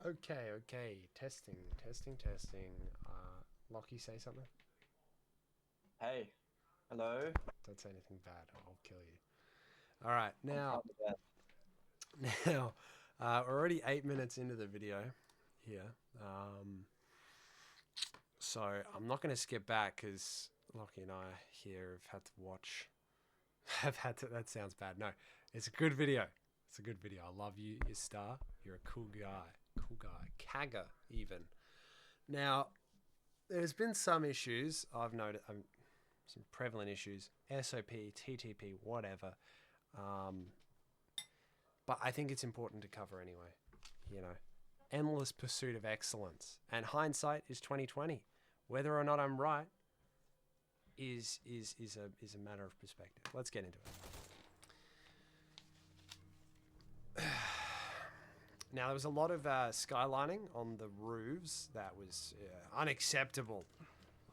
Okay. Testing. Lockie, say something. Hey, hello. Don't say anything bad. I'll kill you. All right, I'm now, trying my best. now, we're already 8 minutes into the video here. Um, so I'm not going to skip back because Lockie and I here have had to watch. Have had to. That sounds bad. No, it's a good video. It's a good video. I love you, istar. You're a cool guy. Cool guy. Kagger even. Now, there's been some issues I've noticed. Some prevalent issues. SOP, TTP, whatever. Um, but I think it's important to cover anyway. You know, endless pursuit of excellence, and hindsight is 2020. Whether or not I'm right is a matter of perspective. Let's get into it. Now there was a lot of skylining on the roofs that was unacceptable.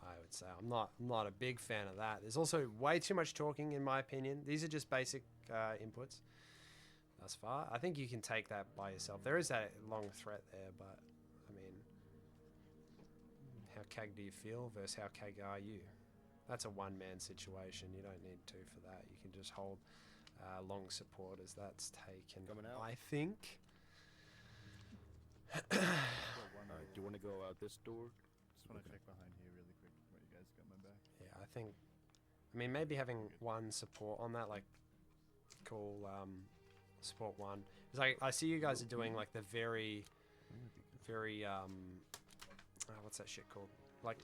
I would say I'm not a big fan of that. There's also way too much talking, in my opinion. These are just basic inputs thus far. I think you can take that by yourself. There is that long threat there, but I mean, how cag do you feel versus how cag are you? That's a one-man situation. You don't need two for that. You can just hold long support as that's taken. Coming out. I think. Alright, do you want to go out this door? Just want to check behind here really quick. Wait, you guys got my back? Yeah, I think. I mean, maybe having one support on that, like, call support one. It's like I see you guys are doing like the very, what's that shit called? Like,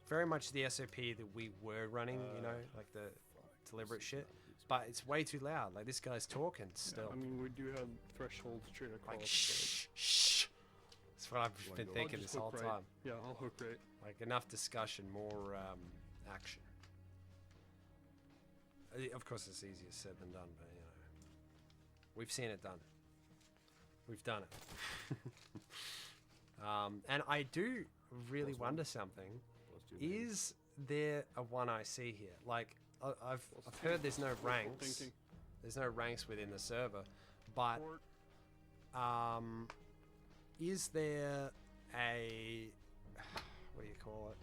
very much the SOP that we were running. You know, like the deliberate shit. But it's way too loud. Like this guy's talking still. Yeah, I mean, we do have thresholds straight across. Like shh. That's what I've been thinking this whole time. Yeah, I'll hook right. Like enough discussion, more action. Of course, it's easier said than done, but you know, we've seen it done. We've done it. And I do really wonder something. Is there a one I see here? Like I've heard there's no ranks. There's no ranks within the server, but is there a what do you call it?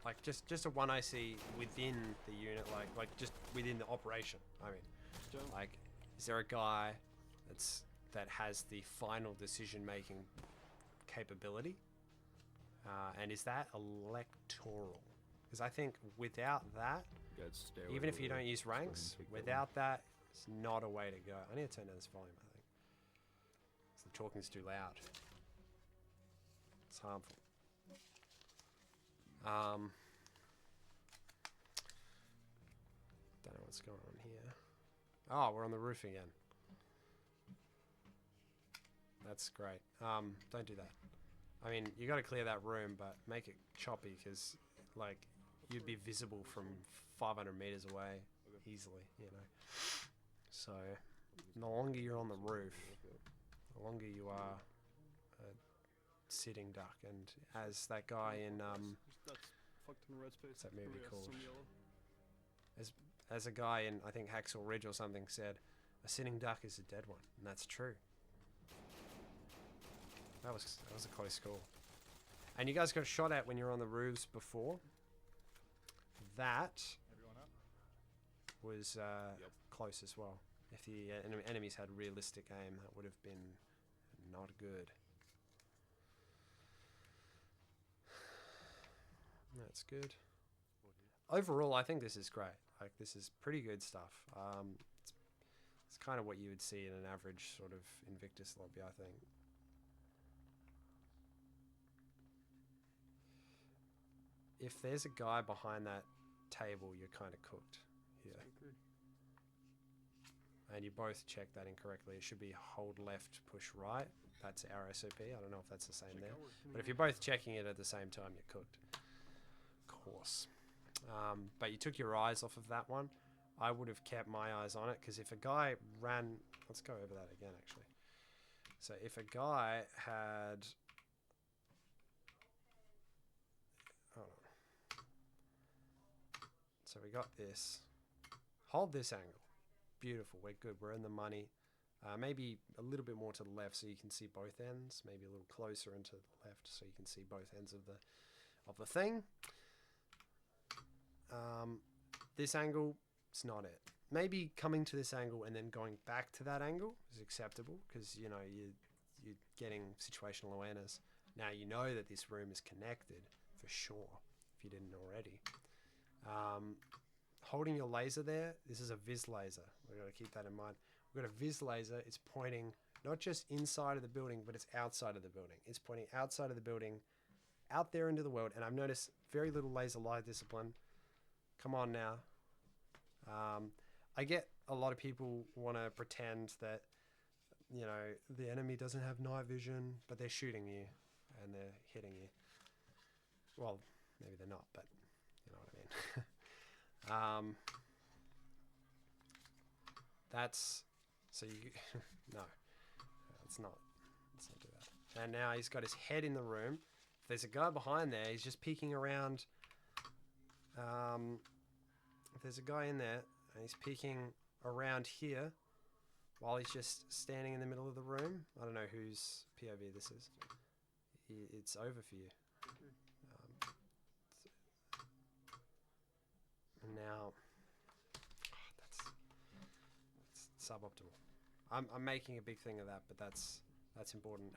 Like just a one I see within the unit, like just within the operation. I mean, like, is there a guy that has the final decision making capability? And is that electoral? Because I think without that, even if you don't use ranks, without that, it's not a way to go. I need to turn down this volume, I think. Because the talking's too loud. It's harmful. Don't know what's going on here. Oh, we're on the roof again. That's great. Don't do that. I mean, you got to clear that room, but make it choppy because, like, you'd be visible from 500 meters away easily, you know. So, the longer you're on the roof, the longer you are a sitting duck. And as that guy in what's that movie called? As a guy in, I think, Hacksaw Ridge or something said, a sitting duck is a dead one, and that's true. That was a close call. And you guys got shot at when you were on the roofs before. That was close as well. If the enemies had realistic aim, that would have been not good. That's good. Overall, I think this is great. Like, this is pretty good stuff. It's kind of what you would see in an average sort of Invictus lobby, I think. If there's a guy behind that table, you're kind of cooked here. And you both checked that incorrectly. It should be hold left, push right. That's our SOP. I don't know if that's the same there. But if you're both checking it at the same time, you're cooked. Of course. But you took your eyes off of that one. I would have kept my eyes on it, because if a guy ran... Let's go over that again, actually. So if a guy had... Hold on. So we got this. Hold this angle. Beautiful. We're good. We're in the money. Maybe a little bit more to the left so you can see both ends. Maybe a little closer into the left so you can see both ends of the thing. This angle, it's not it. Maybe coming to this angle and then going back to that angle is acceptable because, you know, you're getting situational awareness. Now you know that this room is connected for sure, if you didn't already. Holding your laser there, this is a vis laser. We've got to keep that in mind. We've got a vis laser. It's pointing not just inside of the building, but it's outside of the building. It's pointing outside of the building, out there into the world. And I've noticed very little laser light discipline. Come on now. I get a lot of people want to pretend that, you know, the enemy doesn't have night vision, but they're shooting you and they're hitting you. Well, maybe they're not, but you know what I mean. That's so you no, let's not do that. And now he's got his head in the room. If there's a guy behind there, he's just peeking around. If there's a guy in there and he's peeking around here while he's just standing in the middle of the room, I don't know whose POV this is. It's over for you. And now that's suboptimal. I'm making a big thing of that, but that's important.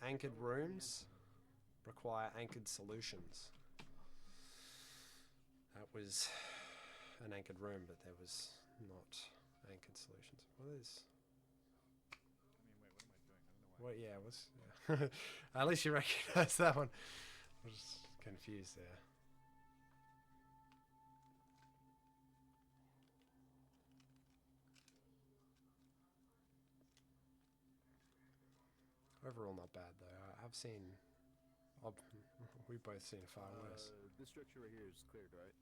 Anchored rooms require anchored solutions. That was an anchored room, but there was not anchored solutions. What is? I mean, wait, what am I doing? I don't know why. What? Yeah, it was. Yeah. At least you recognise that one. I was confused there. Overall, not bad though. I've seen. We've both seen far worse. This structure right here is cleared, right?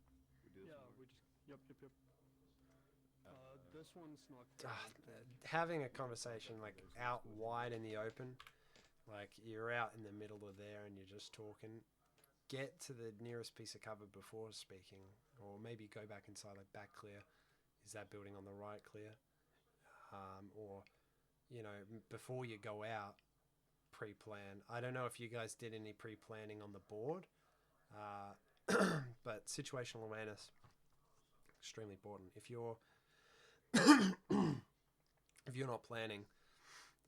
We do this Yeah, one. we just. Yep. This one's not. Having a conversation like out wide in the open, like you're out in the middle of there and you're just talking. Get to the nearest piece of cover before speaking, or maybe go back inside, like back clear. Is that building on the right clear? Or, you know, before you go out, pre-plan. I don't know if you guys did any pre-planning on the board, but situational awareness, extremely important. If you're if you're not planning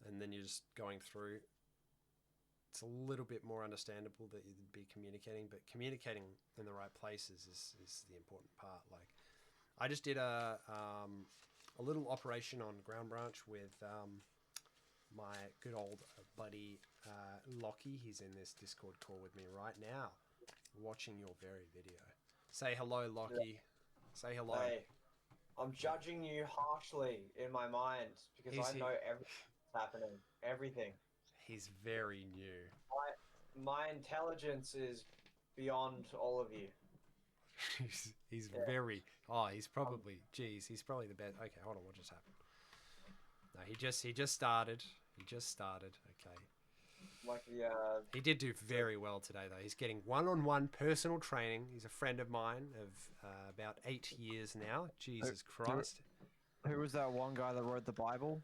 and then you're just going through, it's a little bit more understandable that you'd be communicating, but communicating in the right places is the important part. Like, I just did a little operation on Ground Branch with my good old buddy Lockie. He's in this Discord call with me right now, watching your very video. Say hello, Lockie. Say hello. Hey, I'm judging you harshly in my mind because I know everything's happening. Everything. He's very new. My intelligence is beyond all of you. he's very. Oh, he's probably. Geez, he's probably the best. Okay, hold on. What just happened? No, he just started. He just started. Okay. Like He did do very well today, though. He's getting one-on-one personal training. He's a friend of mine of about 8 years now. Jesus Christ. Who was that one guy that wrote the Bible?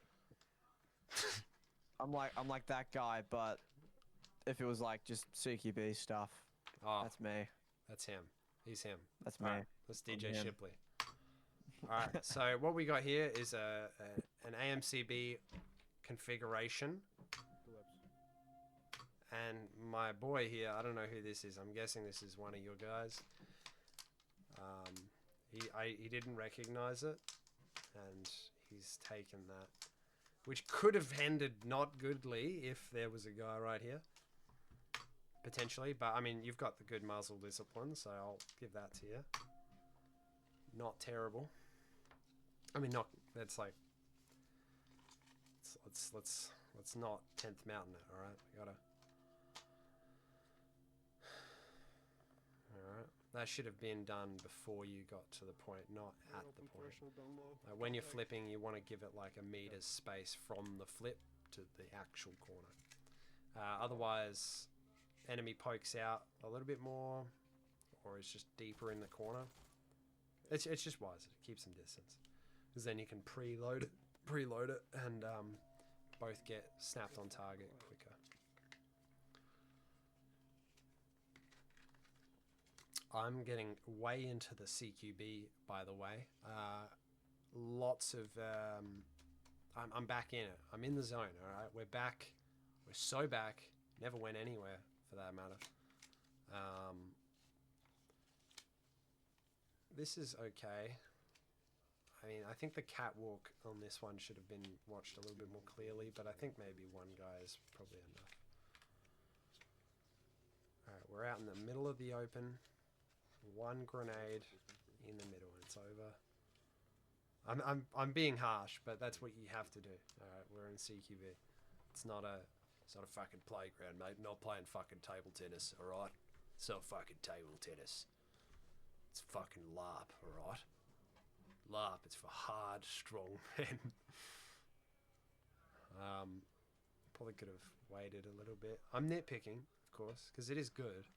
I'm like that guy, but if it was like just CQB stuff, that's me. That's him. He's him. That's me. Right, that's DJ him. Shipley. All right. So what we got here is an AMCB configuration. And my boy here, I don't know who this is. I'm guessing this is one of your guys. He didn't recognize it, and he's taken that, which could have ended not goodly if there was a guy right here, potentially. But I mean, you've got the good muzzle discipline, so I'll give that to you. Not terrible. I mean, not. That's like. Let's not 10th mountain it. All right, we gotta. Alright, that should have been done before you got to the point, not at the point. Like when you're flipping, you want to give it like a meter's space from the flip to the actual corner. Otherwise, enemy pokes out a little bit more, or it's just deeper in the corner. It's just wiser. It keeps some distance, because then you can preload it, and both get snapped on target quicker. I'm getting way into the CQB, by the way. Lots of... I'm back in it. I'm in the zone, alright? We're back. We're so back. Never went anywhere, for that matter. This is okay. I mean, I think the catwalk on this one should have been watched a little bit more clearly, but I think maybe one guy is probably enough. Alright, we're out in the middle of the open. One grenade in the middle, and it's over. I'm being harsh, but that's what you have to do. Alright, we're in CQB. It's not a fucking playground, mate. Not playing fucking table tennis, alright? It's not fucking table tennis. It's fucking LARP, alright? LARP, it's for hard, strong men. Probably could have waited a little bit. I'm nitpicking, of course, because it is good.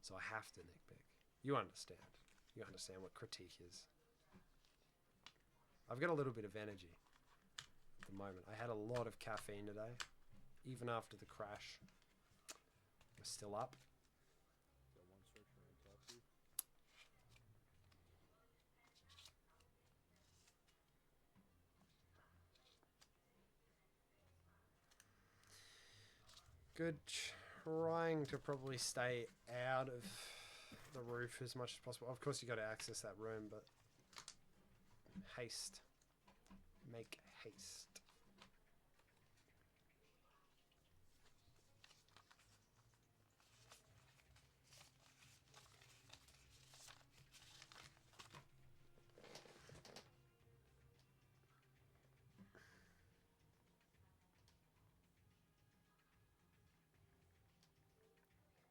So I have to nitpick. You understand. You understand what critique is. I've got a little bit of energy at the moment. I had a lot of caffeine today. Even after the crash. We're still up. Good. Trying to probably stay out of the roof as much as possible. Of course you got to access that room, but haste. Make haste.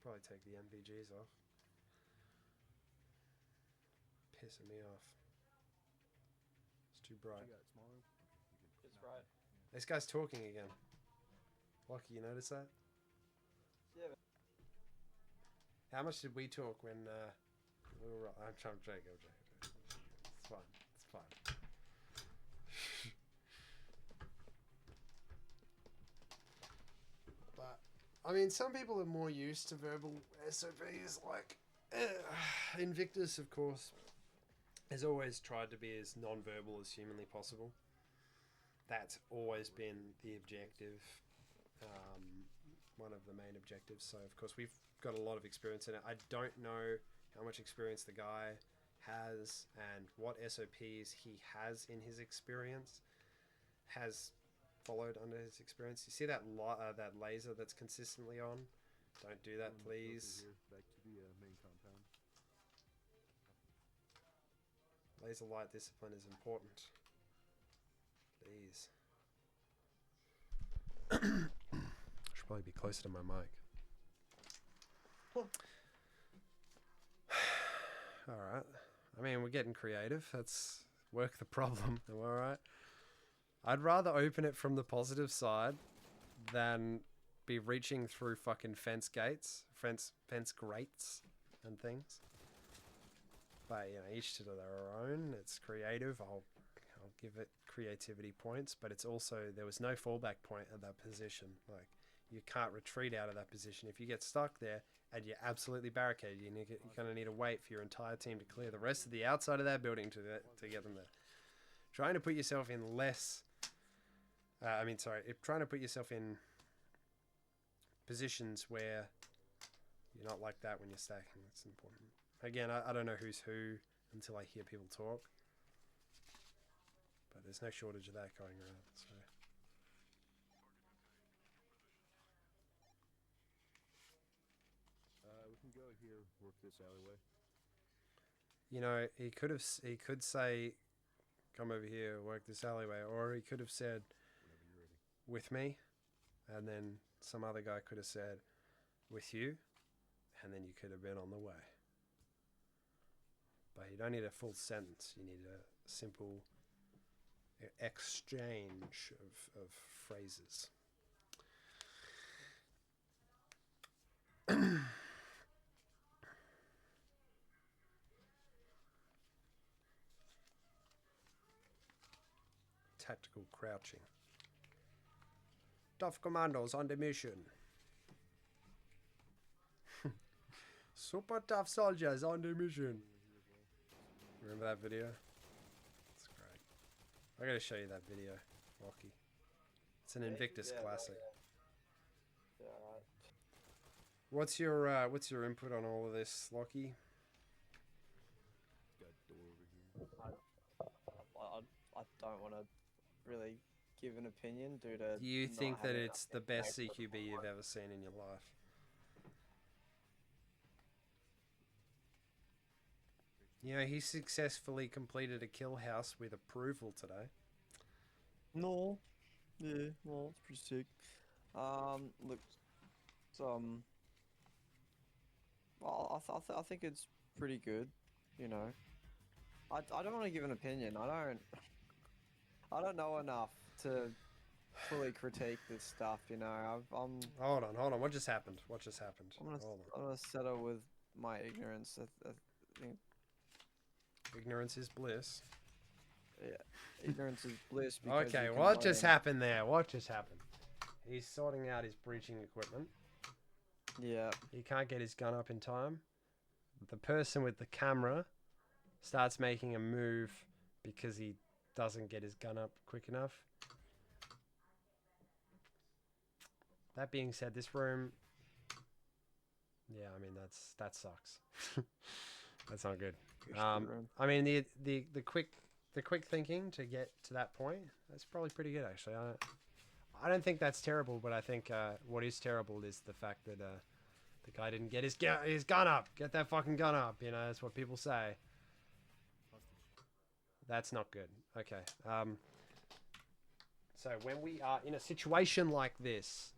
Probably take the MPGs off. Pissing me off. It's too bright. It's bright. This guy's talking again. Lockie, you notice that? Yeah. How much did we talk when we were... I'm joking. It's fine. It's fine. But, I mean, some people are more used to verbal SOPs, like Invictus, of course, has always tried to be as non-verbal as humanly possible. That's always been the objective, one of the main objectives. So, of course, we've got a lot of experience in it. I don't know how much experience the guy has and what SOPs he has in his experience, has followed under his experience. You see that that laser that's consistently on? Don't do that, please. Back to the main compound. Laser light discipline is important. Please. Should probably be closer to my mic. Alright. I mean, we're getting creative. Let's work the problem. Am I right? I'd rather open it from the positive side than be reaching through fucking fence grates and things. But, you know, each to their own. It's creative. I'll give it creativity points, but it's also, there was no fallback point at that position. Like, you can't retreat out of that position. If you get stuck there and you're absolutely barricaded, you're going to need to wait for your entire team to clear the rest of the outside of that building to get them there. Trying to put yourself in less... trying to put yourself in positions where you're not like that when you're stacking. That's important. Again, I don't know who's who until I hear people talk. But there's no shortage of that going around. So. We can go here, work this alleyway. You know, he could say, come over here, work this alleyway. Or he could have said, with me. And then some other guy could have said, with you. And then you could have been on the way. But you don't need a full sentence. You need a simple exchange of phrases. Tactical crouching. tough commandos on the mission. Super tough soldiers on the mission. Remember that video? It's great. I gotta show you that video, Rocky. It's an Invictus classic. Yeah, right. What's your input on all of this, Lockie? Got a door over here. I don't want to really give an opinion due to. Do you not think that having it's the enough best information. CQB you've ever seen in your life? You know, he successfully completed a kill house with approval today. No. Yeah, well, it's pretty sick. Look, well, I think it's pretty good. You know, I don't want to give an opinion. I don't know enough to fully critique this stuff. You know, I'm Hold on. What just happened? What just happened? Hold on. I'm gonna settle with my ignorance. I think Ignorance is bliss. ignorance is bliss. Because Okay, you can what just learn. happened there? What just happened? He's sorting out his breaching equipment. Yeah. He can't get his gun up in time. The person with the camera starts making a move because he doesn't get his gun up quick enough. That being said, this room... Yeah, I mean, that sucks. That's not good. I mean, the quick thinking to get to that point, that's probably pretty good, actually. I don't think that's terrible, but I think what is terrible is the fact that the guy didn't get his gun up. Get that fucking gun up, you know, that's what people say. That's not good. Okay. So when we are in a situation like this,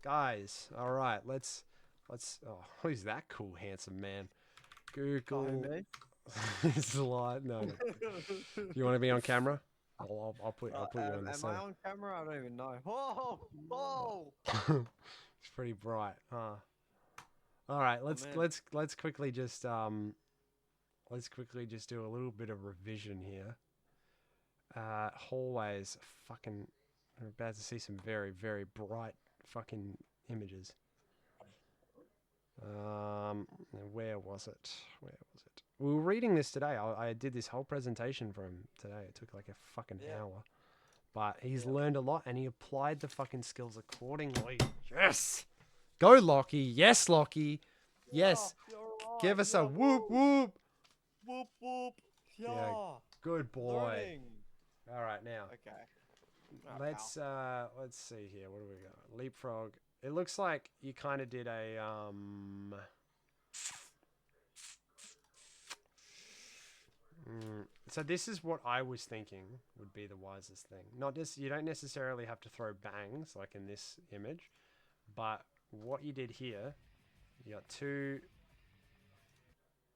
guys, all right, let's oh, who's that cool handsome man? Google. It's a lot. No. You want to be on camera? I'll put you on the Am I on camera? I don't even know. Oh! It's pretty bright. All right, let's quickly just do a little bit of revision here. Hallways, fucking, we're about to see some very, very bright fucking images. Where was it? We were reading this today. I did this whole presentation for him today. It took like a fucking hour. But he's learned a lot and he applied the fucking skills accordingly. Yes! Go, Lockie. Yes, Lockie. Yes. Give us a whoop, whoop. Whoop, whoop. Yeah. Good boy. Learning. All right, now. Okay. Let's see here. What do we got? Leapfrog. It looks like you kind of did a So this is what I was thinking would be the wisest thing. Not just, you don't necessarily have to throw bangs like in this image, but what you did here, you got two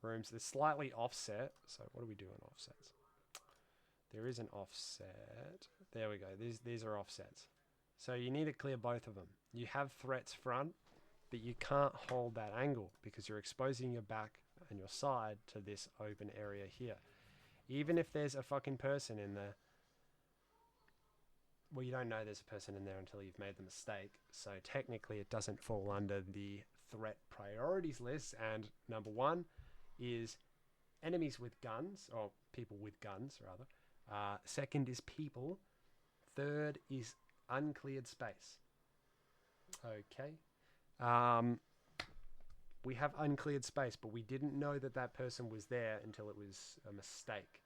rooms. They're slightly offset. So what do we do on offsets? There is an offset. There we go. These are offsets. So you need to clear both of them. You have threats front, but you can't hold that angle because you're exposing your back and your side to this open area here. Even if there's a fucking person in there, well, you don't know there's a person in there until you've made the mistake. So technically it doesn't fall under the threat priorities list. And number one is enemies with guns, or people with guns rather. Second is people. Third is uncleared space. Okay. We have uncleared space, but we didn't know that that person was there until it was a mistake.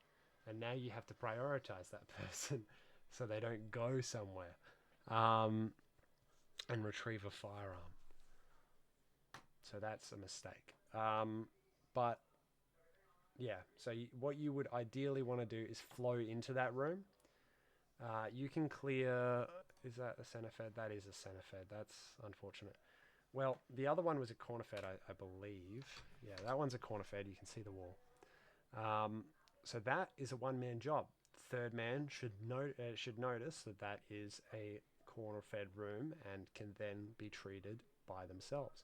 And now you have to prioritize that person so they don't go somewhere and retrieve a firearm. So that's a mistake. But yeah, so what you would ideally want to do is flow into that room. You can clear... Is that a center fed? That is a center fed. That's unfortunate. Well, the other one was a corner fed, I believe. Yeah, that one's a corner fed. You can see the wall. So that is a one-man job. Third man should notice that that is a corner fed room and can then be treated by themselves.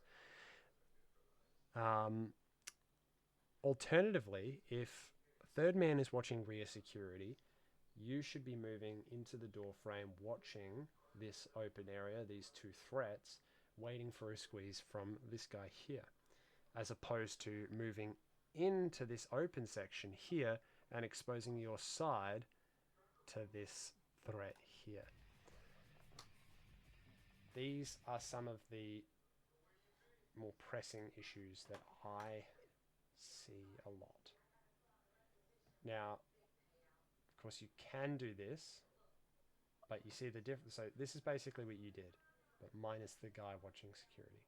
Alternatively, if third man is watching rear security, you should be moving into the door frame, watching this open area, these two threats, waiting for a squeeze from this guy here, as opposed to moving into this open section here and exposing your side to this threat here. These are some of the more pressing issues that I see a lot. Now, of course, you can do this, but you see the difference. So this is basically what you did, but minus the guy watching security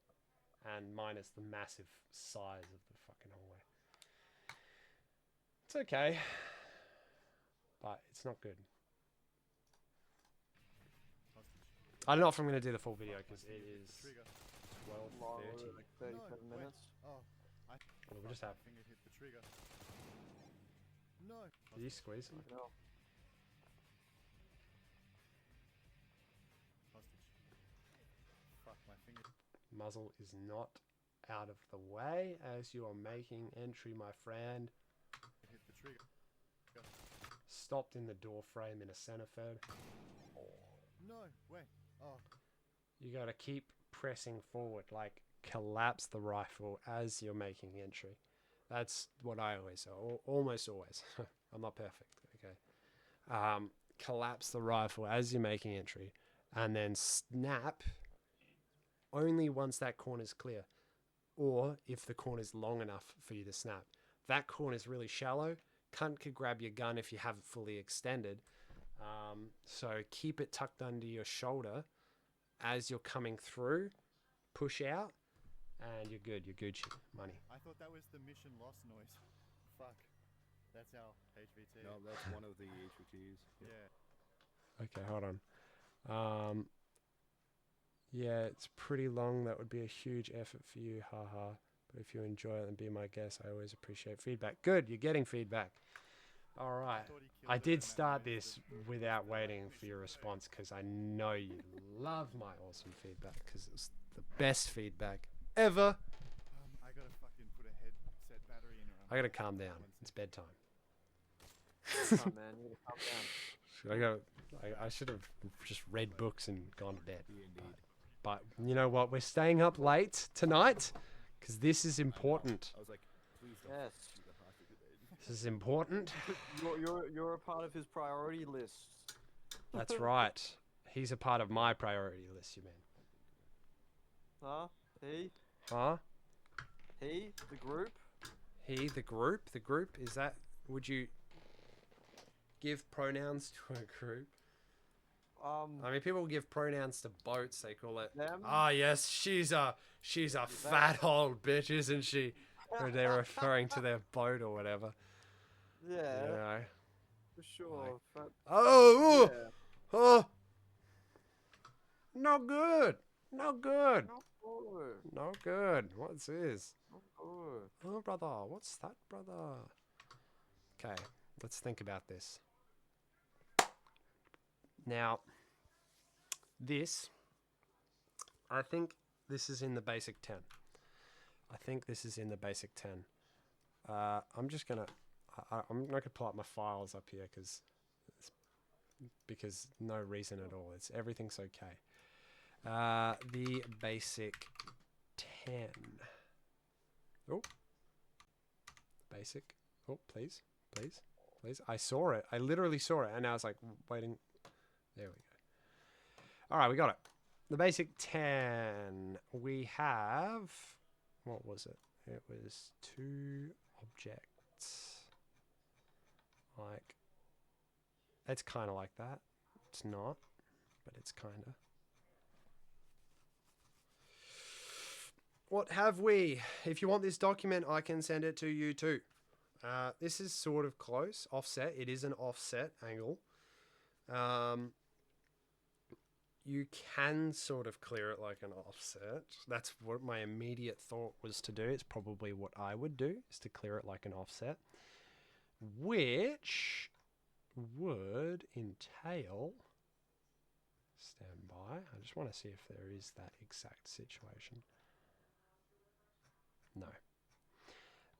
and minus the massive size of the fucking hallway. It's okay, but it's not good. I don't know if I'm going to do the full video because it is 12:30. Like 37 minutes. Oh, We'll just have. finger hit the trigger. No. Did you squeeze him? No. Hostage. Fuck my finger. Muzzle is not out of the way as you are making entry, my friend. Hit the trigger. Stopped in the door frame in a centerfed. No, wait. Oh, You got to keep pressing forward, like collapse the rifle as you're making entry. That's what I always say, almost always. I'm not perfect, okay. Collapse the rifle as you're making entry, and then snap only once that corner's clear, or if the corner's long enough for you to snap. If that corner's really shallow, cunt could grab your gun if you have it fully extended. So keep it tucked under your shoulder as you're coming through, push out, and you're good. You're Gucci. Money. I thought that was the mission loss noise. Fuck. That's our HVT. No, that's one of the HVTs. Yeah. Okay, hold on. Yeah, it's pretty long. That would be a huge effort for you. Haha. But if you enjoy it, then be my guest. I always appreciate feedback. Good, you're getting feedback. All right. I did start this without waiting for your response because I know you love my awesome feedback because it was the best feedback ever. I gotta fucking put a headset battery in around. I gotta calm down. It's bedtime. Come man, you gotta calm down. I should have just read books and gone to bed. Indeed. But you know what? We're staying up late tonight because this is important. I was like, please don't Yes. shoot the hostage. This is important. You're a part of his priority list. That's right. He's a part of my priority list, you mean? Huh? He? Huh? He? The group? He, the group? The group? Is that... Would you give pronouns to a group? I mean, people give pronouns to boats. They call it... Them? Ah, yes, she's a fat old bitch, isn't she? Or they're referring to their boat or whatever. Yeah, You know? for sure. But, Oh! yeah. Oh! No good! No good! Not good. No good. What's this? Not good. Oh, brother. What's that, brother? Okay, let's think about this. Now, this, I think this is in the basic 10. I think this is in the basic 10. I'm just going to, I'm not going to pull up my files up here because no reason at all. It's everything's okay. The basic 10. Oh, basic. Oh, please. I saw it. I literally saw it, and I was like waiting. There we go. All right, we got it. The basic 10. We have. What was it? It was 2 objects. Like. It's kind of like that. It's not, but it's kind of. What have we? If you want this document, I can send it to you too. This is sort of close. Offset. It is an offset angle. You can sort of clear it like an offset. That's what my immediate thought was to do. It's probably what I would do, is to clear it like an offset. Which would entail... Stand by. I just want to see if there is that exact situation. No.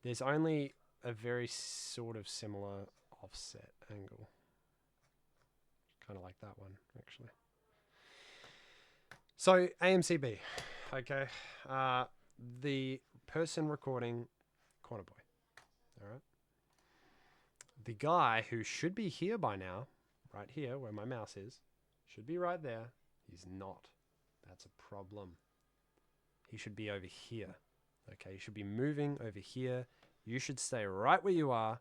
There's only a very sort of similar offset angle. Kind of like that one, actually. So AMCB, okay. The person recording Corner Boy. All right. The guy who should be here by now, right here where my mouse is, should be right there. He's not. That's a problem. He should be over here. Okay, you should be moving over here. You should stay right where you are,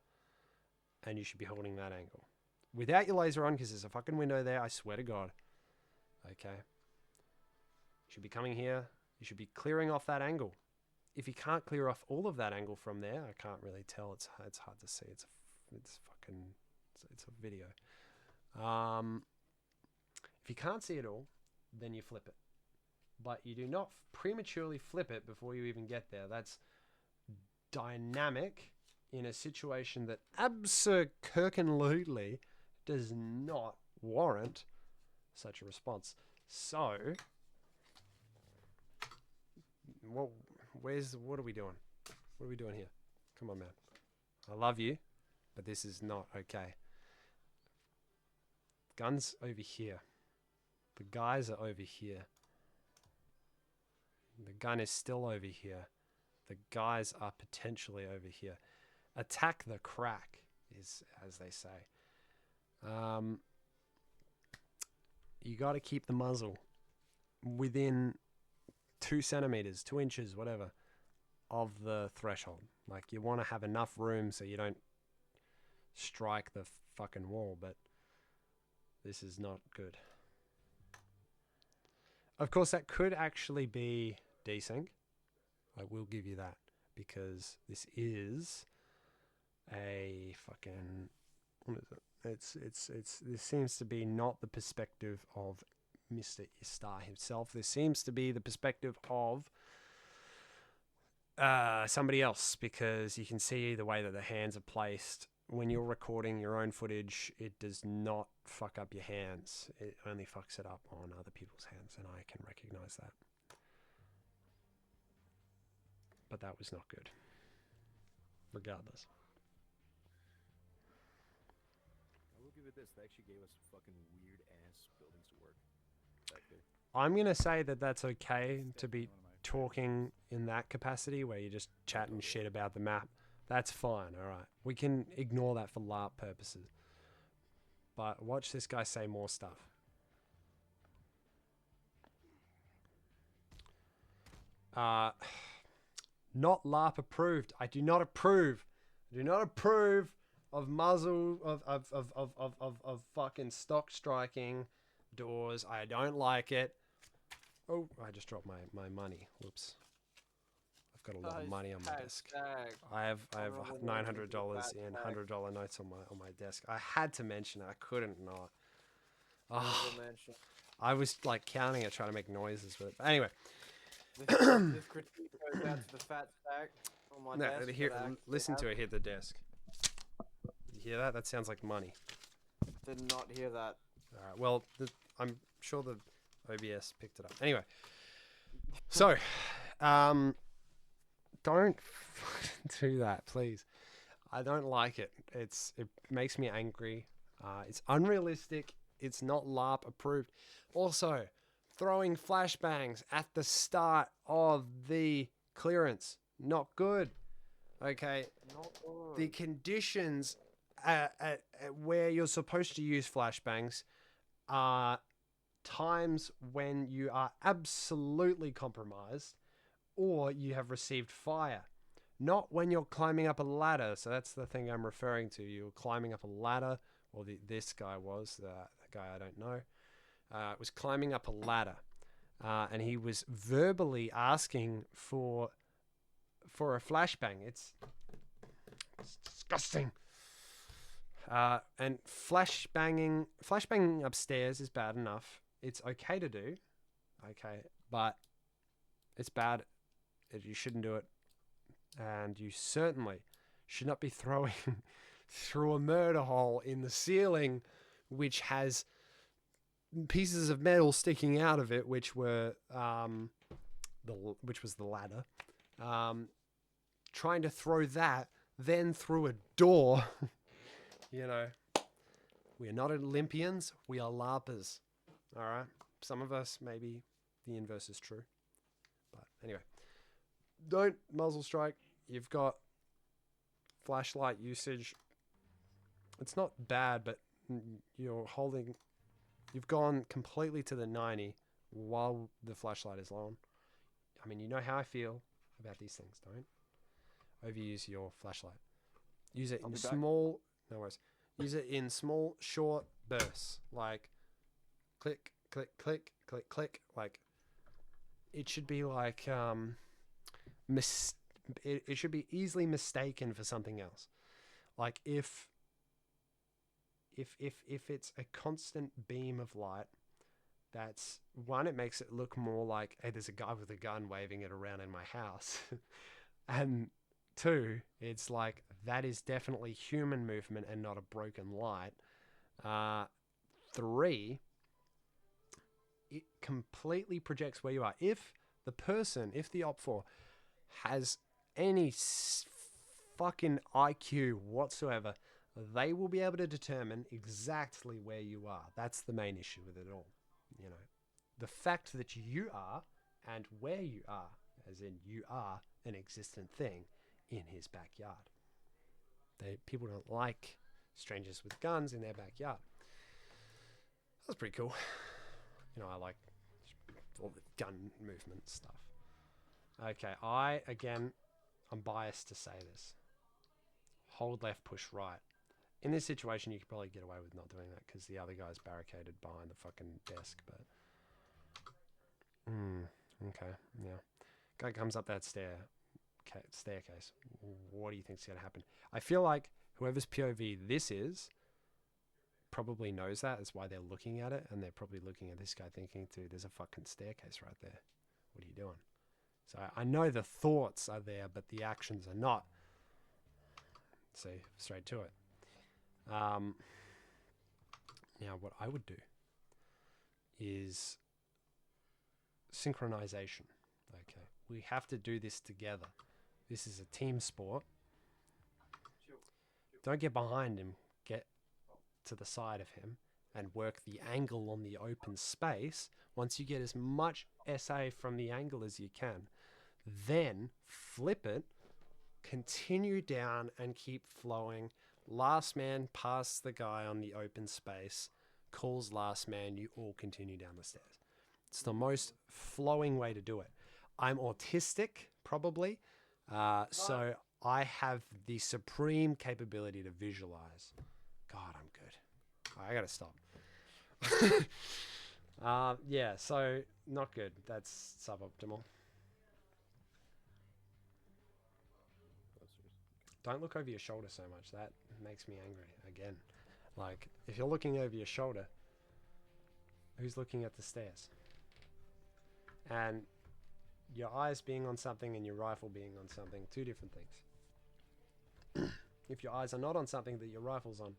and you should be holding that angle. Without your laser on, because there's a fucking window there, I swear to God. Okay. You should be coming here. You should be clearing off that angle. If you can't clear off all of that angle from there, I can't really tell. It's hard to see. It's a video. If you can't see it all, then you flip it. But you do not prematurely flip it before you even get there. That's dynamic in a situation that absolutely does not warrant such a response. So, what are we doing? What are we doing here? Come on, man. I love you, but this is not okay. Gun's over here. The guys are over here. The gun is still over here. The guys are potentially over here. Attack the crack, is as they say. You got to keep the muzzle within 2 centimeters, 2 inches, whatever, of the threshold. Like, you want to have enough room so you don't strike the fucking wall, but this is not good. Of course, that could actually be desync. I will give you that, because this is a fucking, what is it? This seems to be not the perspective of Mr. Istar himself. This seems to be the perspective of somebody else, because you can see the way that the hands are placed. When you're recording your own footage, it does not fuck up your hands. It only fucks it up on other people's hands, and I can recognize that. But that was not good. Regardless. I will give it this. They actually gave us fucking weird ass buildings to work back there. I'm going to say that that's okay to be talking in that capacity where you're just chatting shit about the map. That's fine, alright. We can ignore that for LARP purposes. But watch this guy say more stuff. Not LARP approved. I do not approve. I do not approve of muzzle, of fucking stock striking doors. I don't like it. Oh, I just dropped my money. Whoops. I've got a lot of money on my desk. I have $900 and $100 notes on my desk. I had to mention it. I couldn't not. Oh, I was like counting it, trying to make noises with it. But anyway. This critique goes out to the fat stack on my desk. Listen to it hit the desk. You hear that? That sounds like money. Did not hear that. Alright, well, I'm sure the OBS picked it up. Anyway. So, don't do that, please. I don't like it. It makes me angry. It's unrealistic. It's not LARP approved. Also, throwing flashbangs at the start of the clearance. Not good. Okay. Not good. The conditions at where you're supposed to use flashbangs are times when you are absolutely compromised or you have received fire. Not when you're climbing up a ladder. So that's the thing I'm referring to. You're climbing up a ladder, or this guy was, the guy I don't know, was climbing up a ladder. And he was verbally asking for a flashbang. It's disgusting. And flashbanging upstairs is bad enough. It's okay to do, okay, but it's bad. You shouldn't do it, and you certainly should not be throwing through a murder hole in the ceiling, which has pieces of metal sticking out of it, which were which was the ladder. Trying to throw that then through a door. You know, we are not Olympians. We are LARPers. All right. Some of us maybe the inverse is true. But anyway, don't muzzle strike. You've got flashlight usage. It's not bad, but you've gone completely to the 90 while the flashlight is on. I mean, you know how I feel about these things. Don't overuse your flashlight. Use it in small, no worries. Use it in small, short bursts. Like click, click, click, click, click. Like it should be like it should be easily mistaken for something else. Like if it's a constant beam of light, that's one, it makes it look more like, hey, there's a guy with a gun waving it around in my house. And two, it's like that is definitely human movement and not a broken light. Three, it completely projects where you are. If the op4 has any fucking IQ whatsoever, they will be able to determine exactly where you are. That's the main issue with it all. You know, the fact that you are and where you are, as in you are an existent thing in his backyard. People don't like strangers with guns in their backyard. That's pretty cool. You know, I like all the gun movement stuff. Okay, I'm biased to say this. Hold left, push right. In this situation, you could probably get away with not doing that because the other guy's barricaded behind the fucking desk, but... okay, yeah. Guy comes up that staircase. What do you think's going to happen? I feel like whoever's POV this is probably knows that. That's why they're looking at it, and they're probably looking at this guy thinking, dude, there's a fucking staircase right there. What are you doing? So I know the thoughts are there, but the actions are not. So straight to it. Now what I would do is synchronization. Okay, we have to do this together. This is a team sport. Don't get behind him. Get to the side of him and work the angle on the open space. Once you get as much SA from the angle as you can, then flip it, continue down and keep flowing. Last man past the guy on the open space, calls last man, you all continue down the stairs. It's the most flowing way to do it. I'm autistic, probably, so I have the supreme capability to visualize. God, I'm good. I gotta stop. Yeah, so not good. That's suboptimal. Don't look over your shoulder so much. That makes me angry. Again, like if you're looking over your shoulder, who's looking at the stairs? And your eyes being on something and your rifle being on something, two different things. If your eyes are not on something that your rifle's on.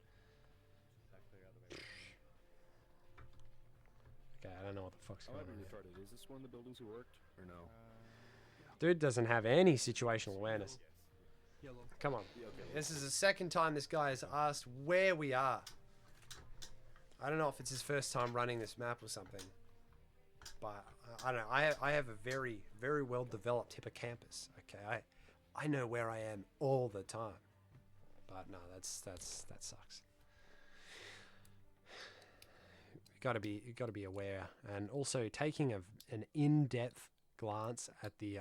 Okay, I don't know what the fuck's going on here. Is this one of the buildings who worked or no? Dude doesn't have any situational awareness. Yellow. Come on. This is the second time this guy has asked where we are. I don't know if it's his first time running this map or something. But I don't know. I have a very, very well developed hippocampus. Okay, I know where I am all the time. But no, that sucks. You got to be aware, and also taking an in-depth glance at the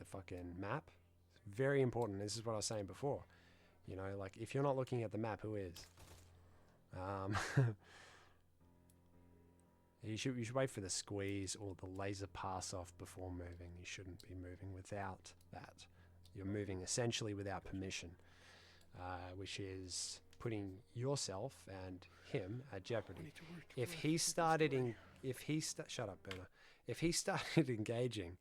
fucking map. Very important. This is what I was saying before. You know, like if you're not looking at the map, who is? You should wait for the squeeze or the laser pass off before moving. You shouldn't be moving without that. You're moving essentially without permission, which is putting yourself and him at jeopardy. If he started shut up, Burner. If he started engaging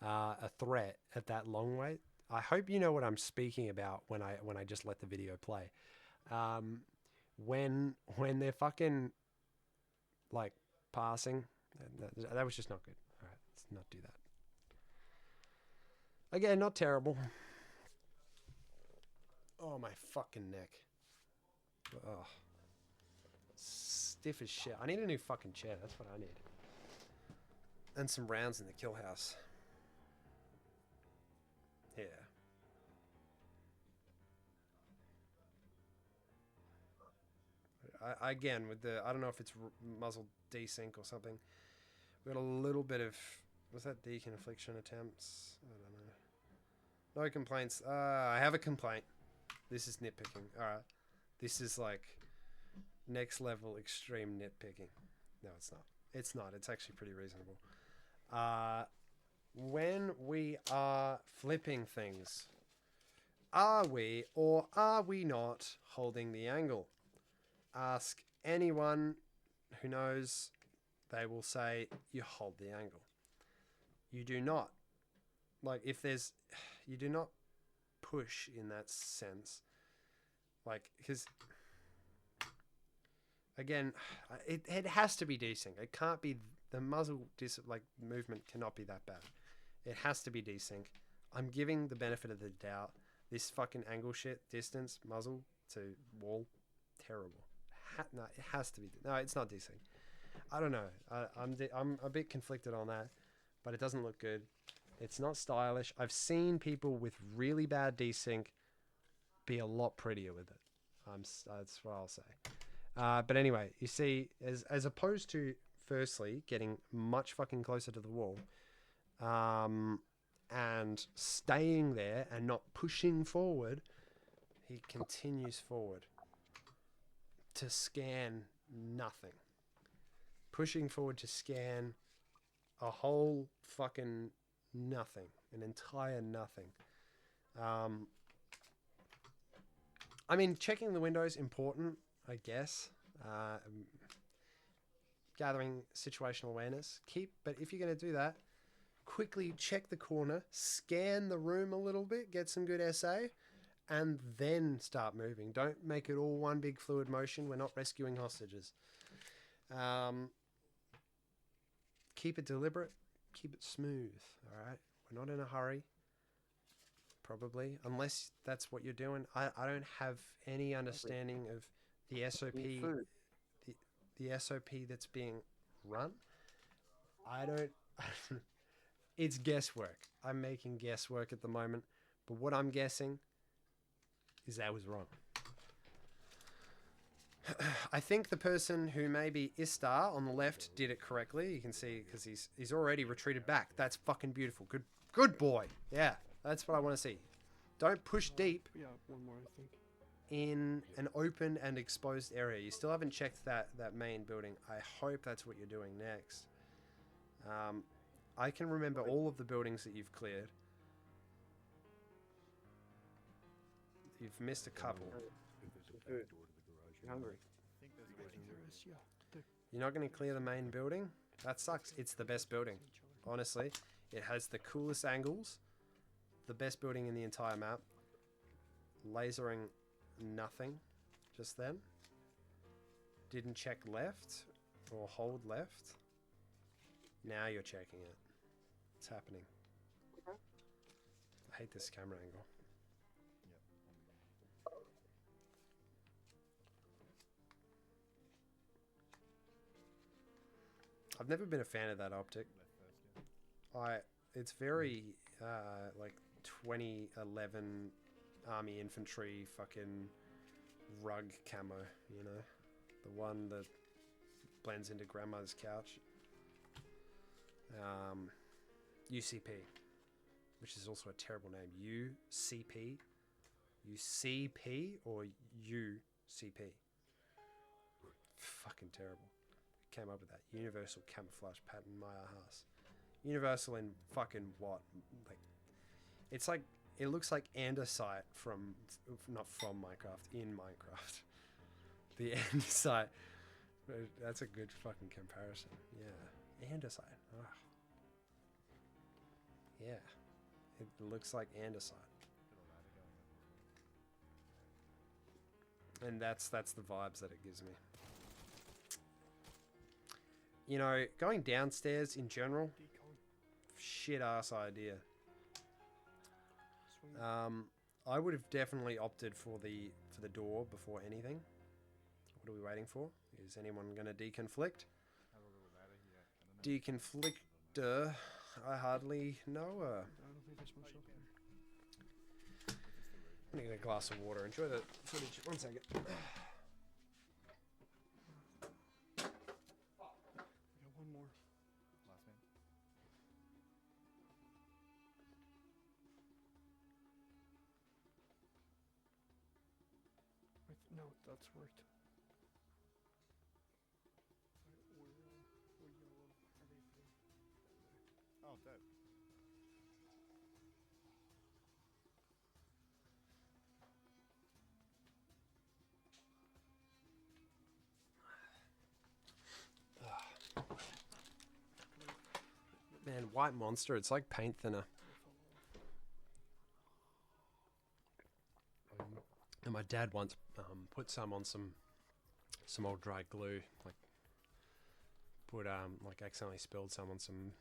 a threat at that long way, I hope you know what I'm speaking about when I just let the video play. When they're fucking like passing, that was just not good. All right, let's not do that. Again, not terrible. Oh, my fucking neck. Oh, stiff as shit. I need a new fucking chair. That's what I need. And some rounds in the kill house. Yeah. Again, with the, I don't know if it's muzzle desync or something. We got a little bit of, was that deconfliction attempts? I don't know. No complaints. I have a complaint. This is nitpicking. Alright. This is like next level extreme nitpicking. No, it's not. It's not. It's actually pretty reasonable. When we are flipping things, are we or are we not holding the angle? Ask anyone who knows, they will say you hold the angle. You do not. Like, if there's, you do not push in that sense. Like, because, again, it has to be desync. It can't be, the muzzle movement cannot be that bad. It has to be desync. I'm giving the benefit of the doubt. This fucking angle shit, distance, muzzle to wall, terrible. No, it has to be. No, it's not desync. I don't know. I'm a bit conflicted on that, but it doesn't look good. It's not stylish. I've seen people with really bad desync be a lot prettier with it. That's what I'll say. But anyway, you see, as opposed to firstly getting much fucking closer to the wall, and staying there and not pushing forward, he continues forward to scan nothing. Pushing forward to scan a whole fucking nothing. An entire nothing. I mean, checking the windows important, I guess. Gathering situational awareness. But if you're going to do that, quickly check the corner, scan the room a little bit, get some good SA, and then start moving. Don't make it all one big fluid motion. We're not rescuing hostages. Keep it deliberate. Keep it smooth. All right? We're not in a hurry. Probably. Unless that's what you're doing. I don't have any understanding of the SOP. The SOP that's being run. I don't... It's guesswork. I'm making guesswork at the moment. But what I'm guessing is that was wrong. I think the person who maybe Istar on the left did it correctly. You can see because he's already retreated back. That's fucking beautiful. Good boy. Yeah, that's what I want to see. Don't push deep. Yeah, one more, I think. In an open and exposed area. You still haven't checked that main building. I hope that's what you're doing next. I can remember all of the buildings that you've cleared. You've missed a couple. You're hungry. You're not going to clear the main building? That sucks. It's the best building. Honestly, it has the coolest angles. The best building in the entire map. Lasering nothing just then. Didn't check left or hold left. Now you're checking it. It's happening. I hate this camera angle. I've never been a fan of that optic. It's very like 2011 Army Infantry fucking rug camo, you know, the one that blends into grandma's couch. UCP, which is also a terrible name. UCP, UCP or UCP. Fucking terrible. Came up with that universal camouflage pattern. My ass. Universal in fucking what? Like, it's like it looks like andesite from not from Minecraft, in Minecraft. The andesite. That's a good fucking comparison. Yeah, andesite. Ugh. Yeah, it looks like andesite. And that's the vibes that it gives me. You know, going downstairs in general, shit ass idea. I would have definitely opted for the door before anything. What are we waiting for? Is anyone going to deconflict? Deconflict. sister. I hardly know her. I don't think there's much up here. I'm gonna get a glass of water. Enjoy the footage. 1 second. We got one more. Last name. No, that's worked. We're yellow. Are they blue? Oh, dope. Man, white monster. It's like paint thinner. And my dad once put some on some old dry glue, like like accidentally spilled some on some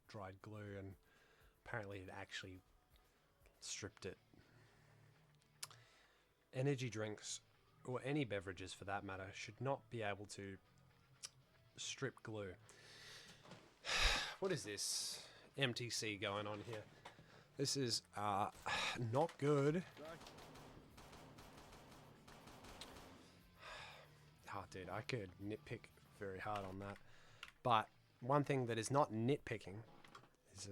dried glue, and apparently it actually stripped it. Energy drinks, or any beverages for that matter, should not be able to strip glue. What is this MTC going on here? This is not good. Oh, dude, I could nitpick very hard on that. But one thing that is not nitpicking is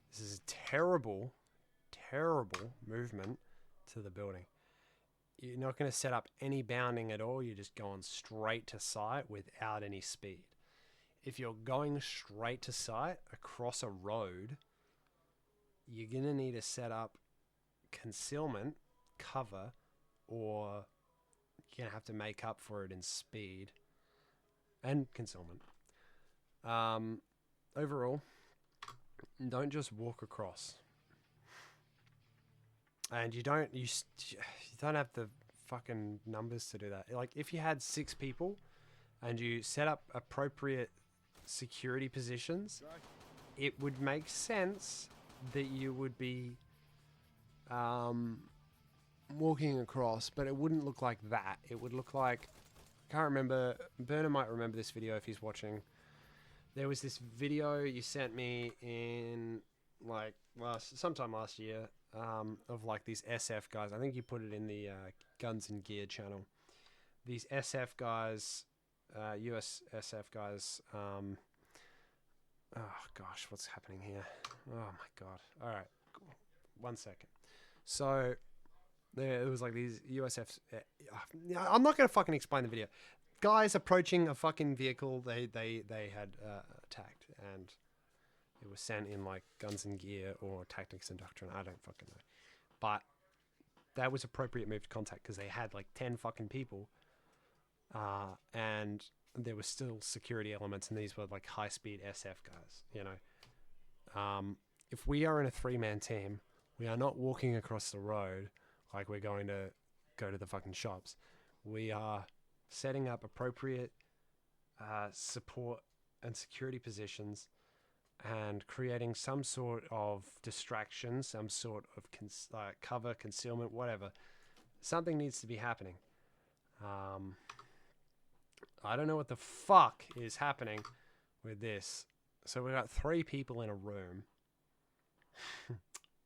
this is a terrible, terrible movement to the building. You're not going to set up any bounding at all. You're just going straight to site without any speed. If you're going straight to site across a road, you're going to need to set up concealment, cover, or you're going to have to make up for it in speed and concealment. Overall, don't just walk across. And you don't have the fucking numbers to do that. Like, if you had 6 people and you set up appropriate security positions, it would make sense that you would be walking across, but it wouldn't look like that. It would look like, I can't remember, Berner might remember this video if he's watching. There was this video you sent me in like sometime last year, of like these SF guys. I think you put it in the Guns and Gear channel. These SF guys, US SF guys. Oh gosh, what's happening here? Oh my god! All right, 1 second. So there, it was like these USFs. I'm not gonna fucking explain the video. Guys approaching a fucking vehicle they had attacked, and it was sent in like Guns and Gear or Tactics and Doctrine. I don't fucking know, but that was appropriate move to contact because they had like 10 fucking people, and there were still security elements, and these were like high-speed SF guys. You know, if we are in a 3-man team, we are not walking across the road like we're going to go to the fucking shops. We are setting up appropriate support and security positions and creating some sort of distraction, some sort of cover, concealment, whatever. Something needs to be happening. I don't know what the fuck is happening with this. So we got 3 people in a room,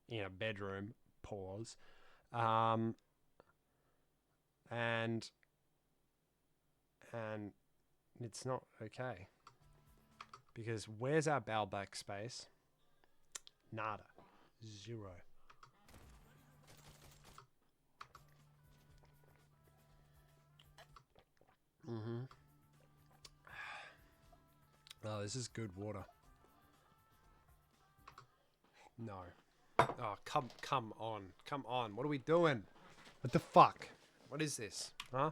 in a bedroom, pause, and it's not okay. Because where's our back space? Nada. 0. Oh, this is good water. No. Oh, come on. Come on. What are we doing? What the fuck? What is this? Huh?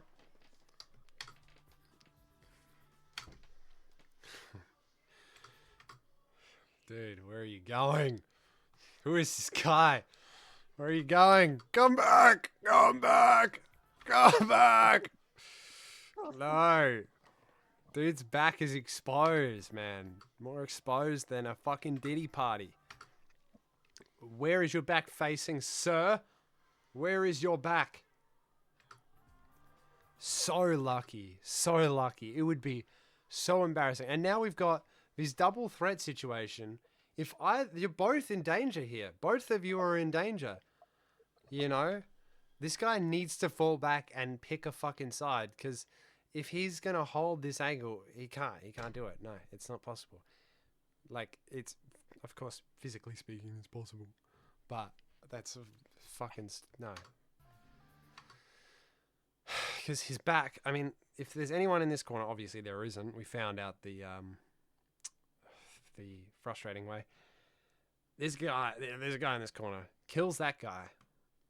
Dude, where are you going? Who is this guy? Where are you going? Come back! Come back! Come back! No. Dude's back is exposed, man. More exposed than a fucking Diddy party. Where is your back facing, sir? Where is your back? So lucky. So lucky. It would be so embarrassing. And now we've got this double threat situation. You're both in danger here. Both of you are in danger. You know, this guy needs to fall back and pick a fucking side, because if he's gonna hold this angle, he can't. He can't do it. No, it's not possible. Like, it's, of course, physically speaking, it's possible, but that's a fucking no. Because his back. I mean, if there's anyone in this corner, obviously there isn't. We found out the frustrating way. There's a guy in this corner. Kills that guy.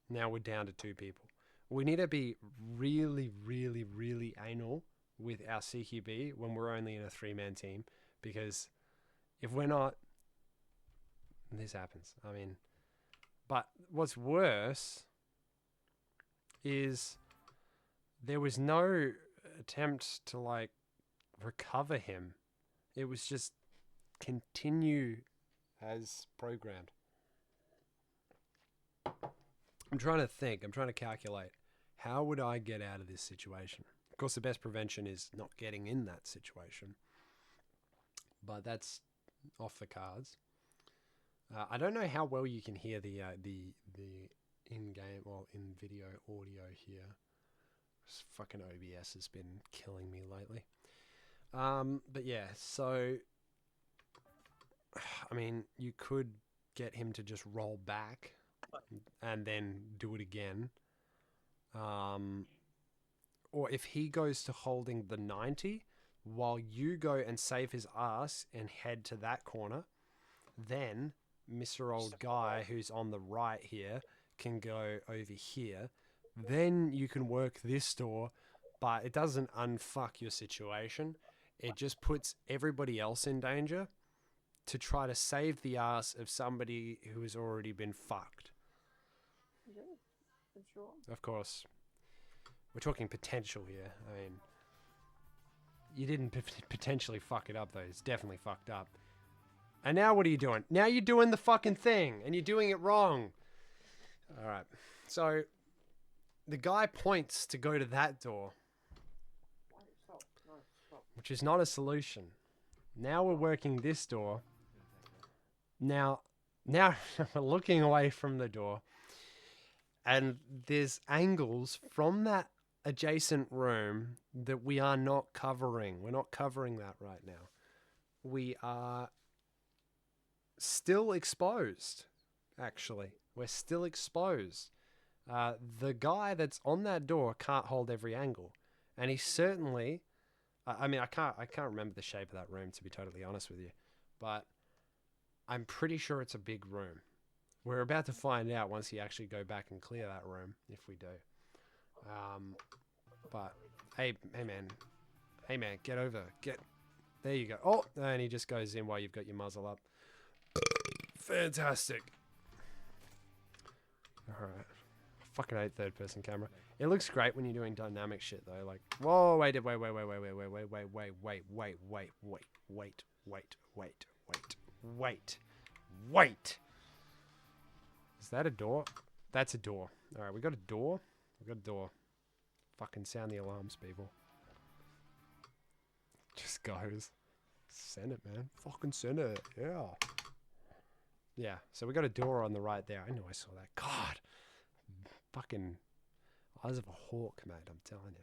Now we're down to 2 people. We need to be really, really, really anal with our CQB when we're only in a 3-man team, because if we're not, this happens. I mean, but what's worse is there was no attempt to, like, recover him. It was just continue as programmed. I'm trying to think. I'm trying to calculate. How would I get out of this situation? Of course, the best prevention is not getting in that situation. But that's off the cards. I don't know how well you can hear the in-game or in-video audio here. This fucking OBS has been killing me lately. But yeah, so I mean, you could get him to just roll back and then do it again. Or if he goes to holding the 90 while you go and save his ass and head to that corner, then Mr. Old Guy, who's on the right here, can go over here. Then you can work this door, but it doesn't unfuck your situation. It just puts everybody else in danger to try to save the ass of somebody who has already been fucked. Yeah, for sure. Of course. We're talking potential here. I mean, you didn't potentially fuck it up, though. It's definitely fucked up. And now what are you doing? Now you're doing the fucking thing, and you're doing it wrong. All right. So the guy points to go to that door, which is not a solution. Now we're working this door. Now we're looking away from the door, and there's angles from that adjacent room that we are not covering. We're not covering that right now. We are still exposed, actually. We're still exposed. The guy that's on that door can't hold every angle. And he certainly... I mean, I can't remember the shape of that room, to be totally honest with you. But I'm pretty sure it's a big room. We're about to find out once you actually go back and clear that room, if we do. But, hey man, get over. There you go. Oh, and he just goes in while you've got your muzzle up. Fantastic. Alright. Fucking hate third-person camera. It looks great when you're doing dynamic shit, though. Like, whoa, wait. Is that a door? That's a door. Alright, we got a door. Fucking sound the alarms, people. Just goes. Send it, man. Fucking send it. Yeah. Yeah, so we got a door on the right there. I know I saw that. God. Fucking eyes of a hawk, mate. I'm telling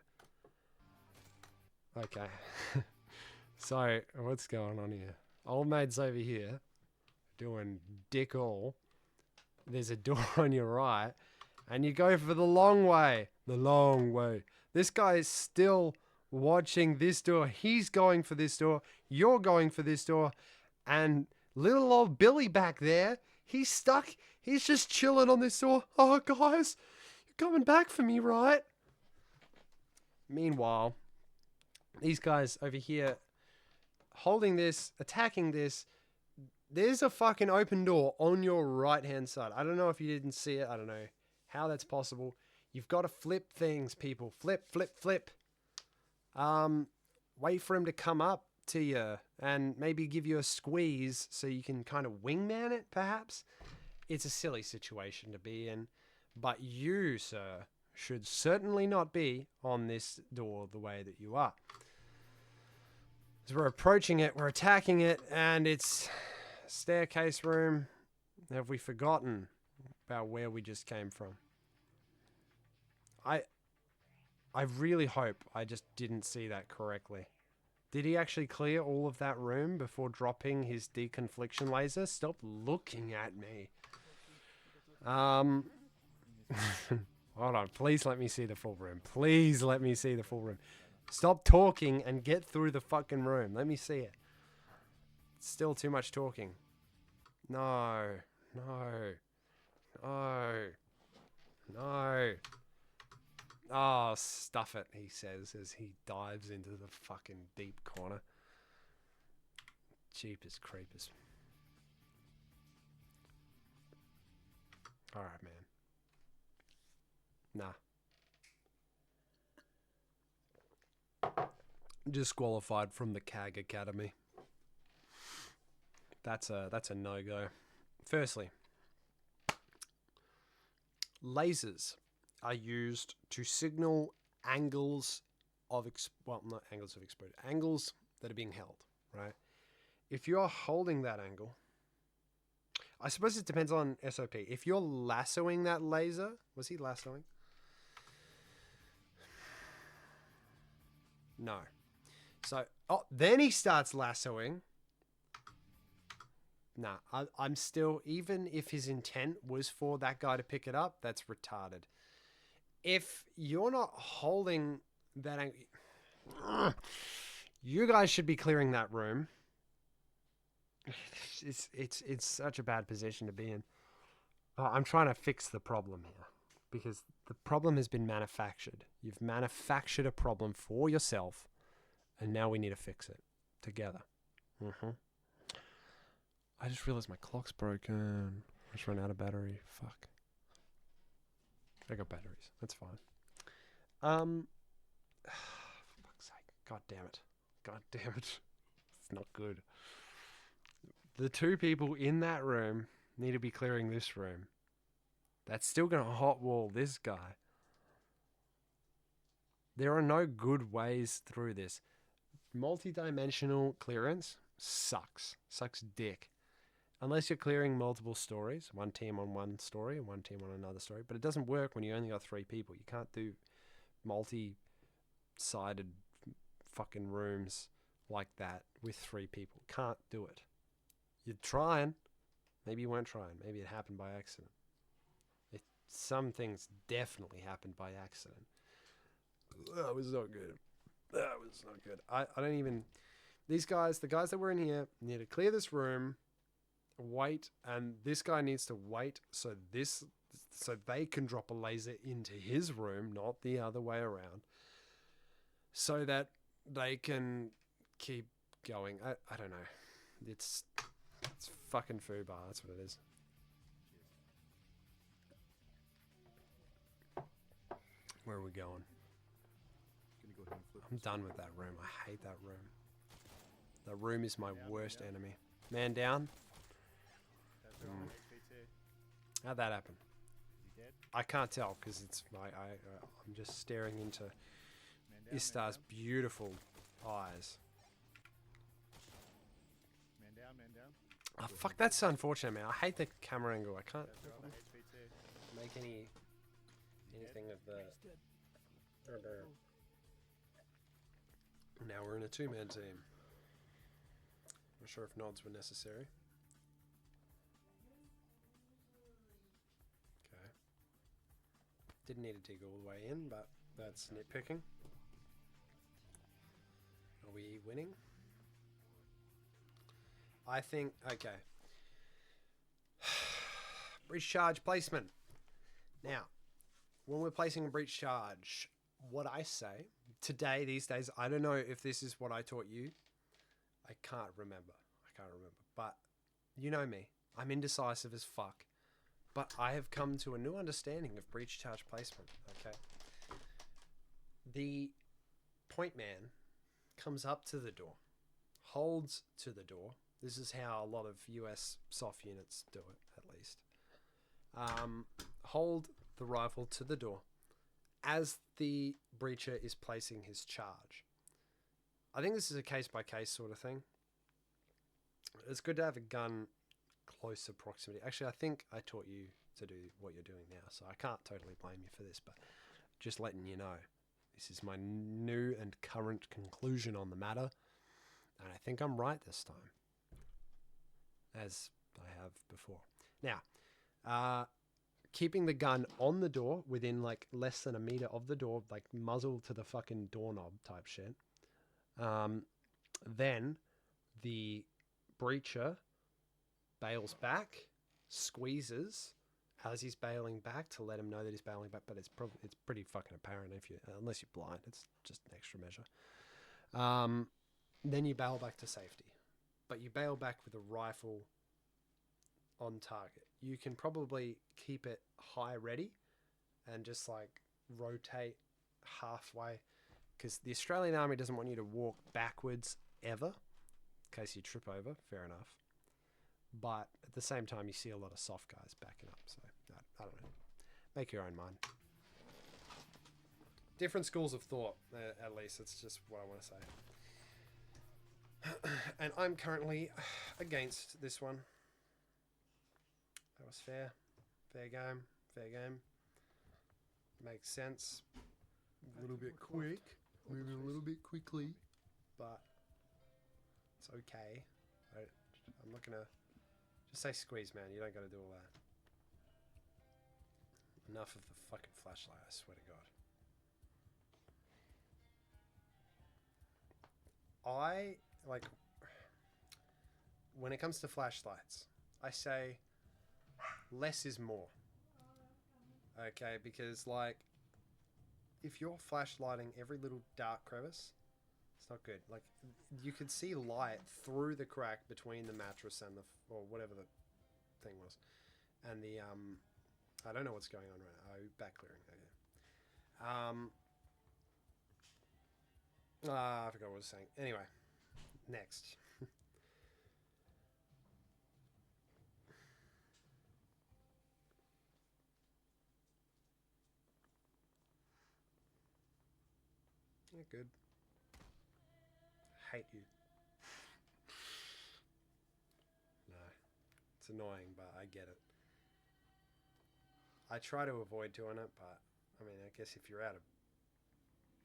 you. Okay. So, what's going on here? Old mate's over here doing dick all. There's a door on your right, and you go for the long way. The long way. This guy is still watching this door. He's going for this door. You're going for this door. And little old Billy back there, he's stuck. He's just chilling on this door. Oh, guys, you're coming back for me, right? Meanwhile, these guys over here holding this, attacking this. There's a fucking open door on your right-hand side. I don't know if you didn't see it. I don't know how that's possible. You've got to flip things, people. Flip. Wait for him to come up to you and maybe give you a squeeze so you can kind of wingman it, perhaps. It's a silly situation to be in. But you, sir, should certainly not be on this door the way that you are. As we're approaching it, we're attacking it, and it's staircase room. Have we forgotten about where we just came from? I really hope I just didn't see that correctly. Did he actually clear all of that room before dropping his deconfliction laser? Stop looking at me. Hold on. Please let me see the full room. Please let me see the full room. Stop talking and get through the fucking room. Let me see it. Still too much talking. No. No. No. No. Oh, stuff it, he says as he dives into the fucking deep corner. Jeepers creepers. Alright, man. Nah. Disqualified from the CAG Academy. That's a no-go. Firstly, lasers are used to signal angles of not angles of exposure, angles that are being held, right? If you're holding that angle, I suppose it depends on SOP. If you're lassoing that laser, was he lassoing? No. So, then he starts lassoing. Nah, I'm still, even if his intent was for that guy to pick it up, that's retarded. If you're not holding that angle, you guys should be clearing that room. It's such a bad position to be in. I'm trying to fix the problem here because the problem has been manufactured. You've manufactured a problem for yourself, and now we need to fix it together. I just realized my clock's broken. I just ran out of battery. Fuck. I got batteries. That's fine. For fuck's sake. God damn it. God damn it. It's not good. The two people in that room need to be clearing this room. That's still going to hot wall this guy. There are no good ways through this. Multi-dimensional clearance sucks. Sucks dick. Unless you're clearing multiple stories, one team on one story and one team on another story. But it doesn't work when you only got 3 people. You can't do multi-sided fucking rooms like that with 3 people. Can't do it. You're trying. Maybe you weren't trying. Maybe it happened by accident. Some things definitely happened by accident. That was not good. That was not good. I don't even... These guys, the guys that were in here, need to clear this room... wait, and this guy needs to wait so they can drop a laser into his room, not the other way around, so that they can keep going. I don't know. It's fucking foobar. That's what it is. Where are we going? Gonna go ahead and flip I'm done with that room. I hate that room. That room is my worst enemy. Man down. How'd that happen? I can't tell because it's I'm just staring into Istar's beautiful eyes. Man down. Oh fuck, that's so unfortunate, man. I hate the camera angle. I can't make anything of the. Now we're in a 2-man team. Not sure if nods were necessary. Didn't need to dig all the way in, but that's nitpicking. Are we winning? I think, okay. Breach charge placement. Now, when we're placing a breach charge, what I say, today, these days, I don't know if this is what I taught you. I can't remember. But you know me. I'm indecisive as fuck. But I have come to a new understanding of breach charge placement, okay? The point man comes up to the door, holds to the door. This is how a lot of US soft units do it, at least. Hold the rifle to the door as the breacher is placing his charge. I think this is a case by case sort of thing. It's good to have a gun closer proximity. Actually, I think I taught you to do what you're doing now, so I can't totally blame you for this, but just letting you know, this is my new and current conclusion on the matter, and I think I'm right this time, as I have before. Now, keeping the gun on the door within like less than a meter of the door, like muzzle to the fucking doorknob type shit. Then the breacher bails back, squeezes as he's bailing back to let him know that he's bailing back, but it's pretty fucking apparent if you, unless you're blind, it's just an extra measure. Then you bail back to safety, but you bail back with a rifle on target. You can probably keep it high ready and just like rotate halfway, because the Australian Army doesn't want you to walk backwards ever in case you trip over. Fair enough. But at the same time, you see a lot of soft guys backing up. So, I don't know. Make your own mind. Different schools of thought, at least. That's just what I want to say. And I'm currently against this one. That was fair. Fair game. Fair game. Makes sense. A little bit quick. Moving a little bit quickly. But it's okay. I'm not going to... Just say squeeze, man. You don't got to do all that. Enough of the fucking flashlight, I swear to God. When it comes to flashlights, I say less is more. Okay, because like, if you're flashlighting every little dark crevice, it's not good. Like, you could see light through the crack between the mattress and or whatever the thing was, and the I don't know what's going on right now. Back clearing. Okay. I forgot what I was saying. Anyway, next. Yeah, good. Hate you. No. It's annoying, but I get it. I try to avoid doing it, but I mean, I guess if you're out of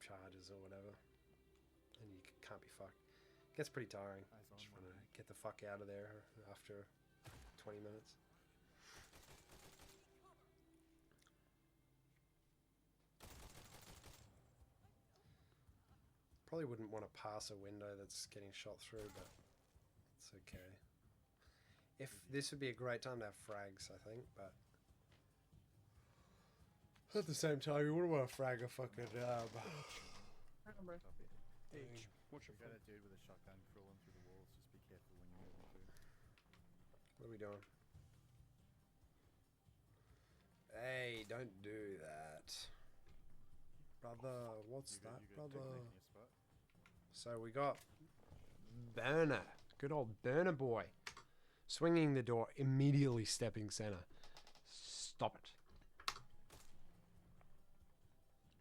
charges or whatever, and you can't be fucked, it gets pretty tiring. Just want to get the fuck out of there after 20 minutes. Probably wouldn't want to pass a window that's getting shot through, but it's okay. If this would be a great time to have frags, I think, but at the same time, you wouldn't want to frag a fucking H, what's your You got a dude with a shotgun crawling through the walls. Just be careful when you're moving through. What are we doing? Hey, don't do that. Brother, what's that, brother? So we got Burner. Good old Burner boy. Swinging the door, immediately stepping center. Stop it.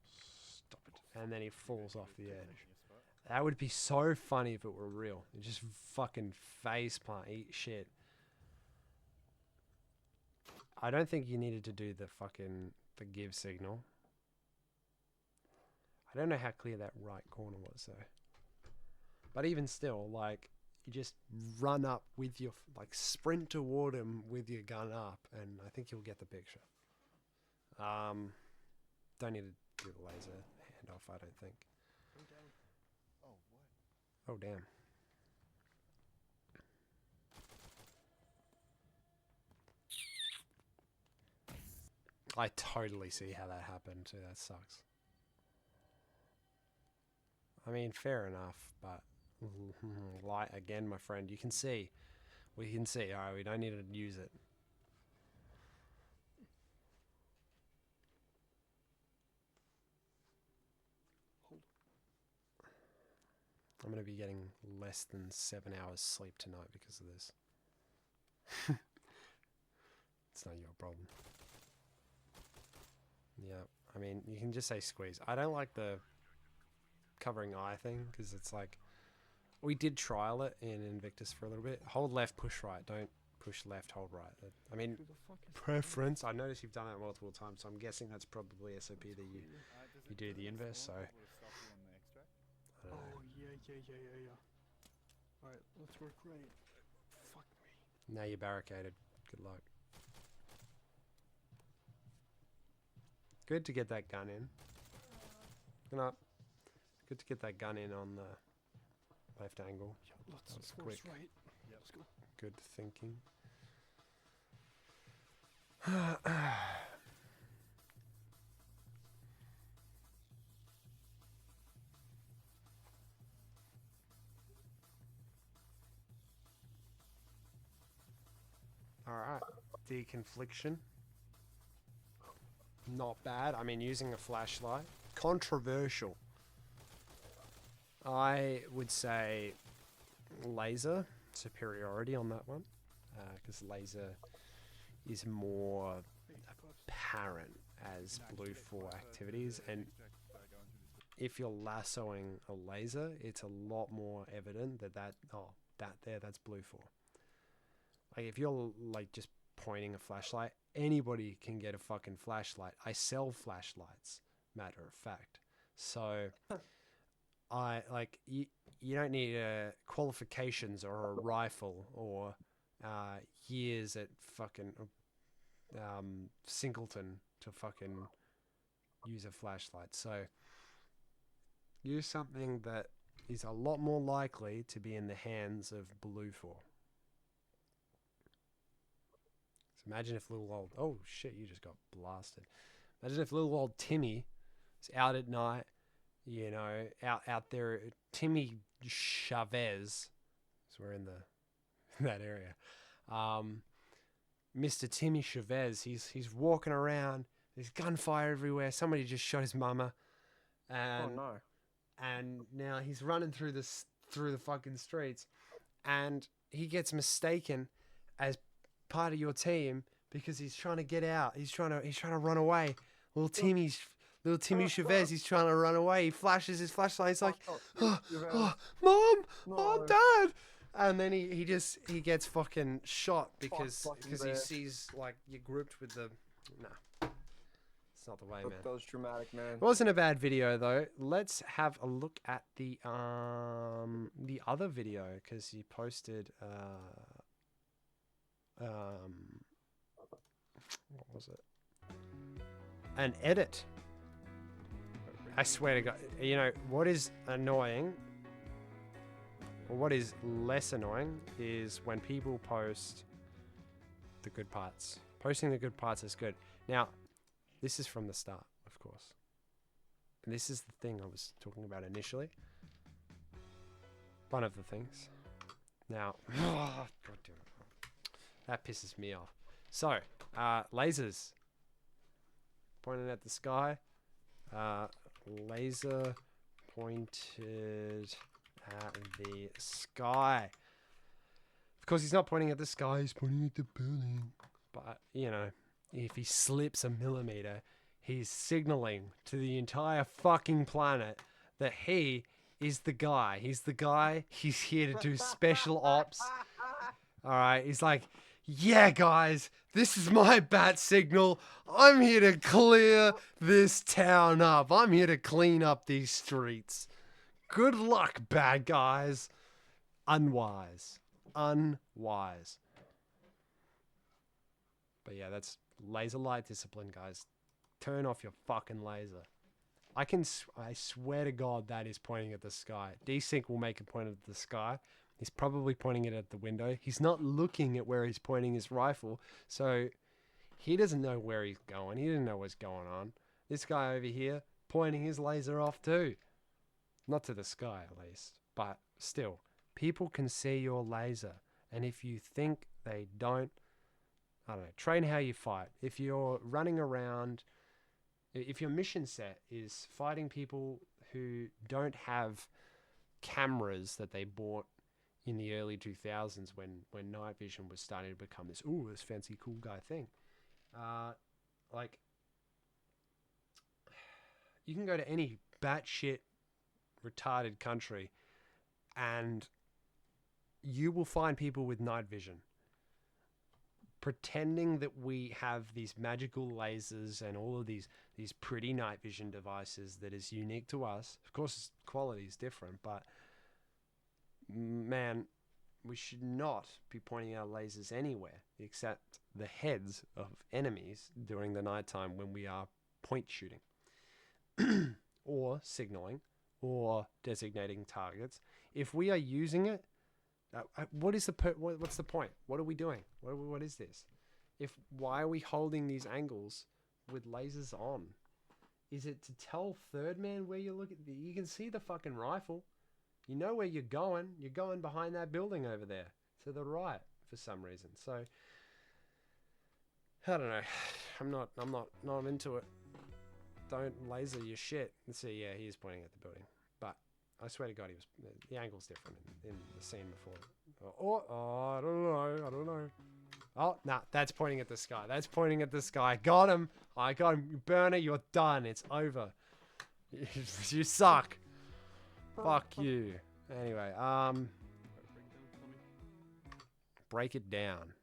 Stop it. And then he falls off the edge. That would be so funny if it were real. You just fucking faceplant, eat shit. I don't think you needed to do the give signal. I don't know how clear that right corner was though. But even still, like, you just run up with your, like, sprint toward him with your gun up, and I think you'll get the picture. Don't need to do the laser handoff, I don't think. Oh, what? Oh, damn. I totally see how that happened too. That sucks. I mean, fair enough, but light again, my friend. You can see. We can see. All right, we don't need to use it. I'm going to be getting less than 7 hours sleep tonight because of this. It's not your problem. Yeah, I mean, you can just say squeeze. I don't like the covering eye thing because it's like We did trial it in Invictus for a little bit. Hold left, push right. Don't push left, hold right. I mean, Who the fuck is preference. I noticed you've done it multiple times, so I'm guessing that's probably SOP that you Does You do the does it inverse, spawn so- people to stop you on the extract? I don't know. Oh, yeah. Alright, let's work right. Fuck me. Now you're barricaded. Good luck. Good to get that gun in. Good up. Good to get that gun in on the left angle. Yeah, let's That was force quick. right. Let's go. Good thinking. Alright. Deconfliction. Not bad. I mean, using a flashlight. Controversial. I would say laser superiority on that one. Because laser is more apparent as blue for activities. And if you're lassoing a laser, it's a lot more evident that that's blue for. Like if you're like just pointing a flashlight, anybody can get a fucking flashlight. I sell flashlights, matter of fact. So I like you don't need qualifications or a rifle or years at fucking Singleton to fucking use a flashlight. So use something that is a lot more likely to be in the hands of blue for. So imagine if little old... Oh, shit, you just got blasted. Imagine if little old Timmy is out at night, you know, out there. Timmy Chavez, so we're in that area. Mr. Timmy Chavez, he's walking around. There's gunfire everywhere. Somebody just shot his mama. And, Oh no. And now he's running through the fucking streets, and he gets mistaken as part of your team because he's trying to get out. He's trying to run away. Little Timmy Chavez, he's trying to run away. He flashes his flashlight. He's like, oh, Mom, Dad. And then he gets fucking shot because he sees like you're grouped with the... Nah. It's not the way, man. That was dramatic, man. It wasn't a bad video though. Let's have a look at the other video because he posted what was it? An edit. I swear to God, you know what is annoying, or what is less annoying, is when people post the good parts. Posting the good parts is good. Now, this is from the start, of course. And this is the thing I was talking about initially. One of the things. Now, God damn it. That pisses me off. So, lasers. Pointing at the sky. Laser pointed at the sky. Of course, he's not pointing at the sky, he's pointing at the building. But, you know, if he slips a millimeter, he's signaling to the entire fucking planet that he is the guy. He's the guy. He's here to do special ops. All right. He's like, yeah, guys, this is my bat signal. I'm here to clear this town up. I'm here to clean up these streets. Good luck, bad guys. Unwise. Unwise. But yeah, that's laser light discipline, guys. Turn off your fucking laser. I swear to God that is pointing at the sky. Desync will make it point at the sky. He's probably pointing it at the window. He's not looking at where he's pointing his rifle, so he doesn't know where he's going. He doesn't know what's going on. This guy over here pointing his laser off too. Not to the sky, at least. But still, people can see your laser. And if you think they don't, I don't know, train how you fight. If you're running around, if your mission set is fighting people who don't have cameras that they bought in the early 2000s when night vision was starting to become this fancy cool guy thing. Like, you can go to any batshit retarded country And you will find people with night vision pretending that we have these magical lasers and all of these pretty night vision devices that is unique to us. Of course, quality is different, but man, we should not be pointing our lasers anywhere except the heads of enemies during the nighttime when we are point shooting or signaling or designating targets. If we are using it, what's the point? What are we doing? What is this? Why are we holding these angles with lasers on? Is it to tell third man where you look at? You can see the fucking rifle. You know where you're going. You're going behind that building over there to the right for some reason. So I don't know. I'm not into it. Don't laser your shit. Let's see. Yeah, he is pointing at the building, but I swear to God, the angle's different in the scene before. I don't know. Oh, nah, that's pointing at the sky. That's pointing at the sky. Got him. I got him. Burner, you're done. It's over. You suck. Fuck you. Anyway, break it down.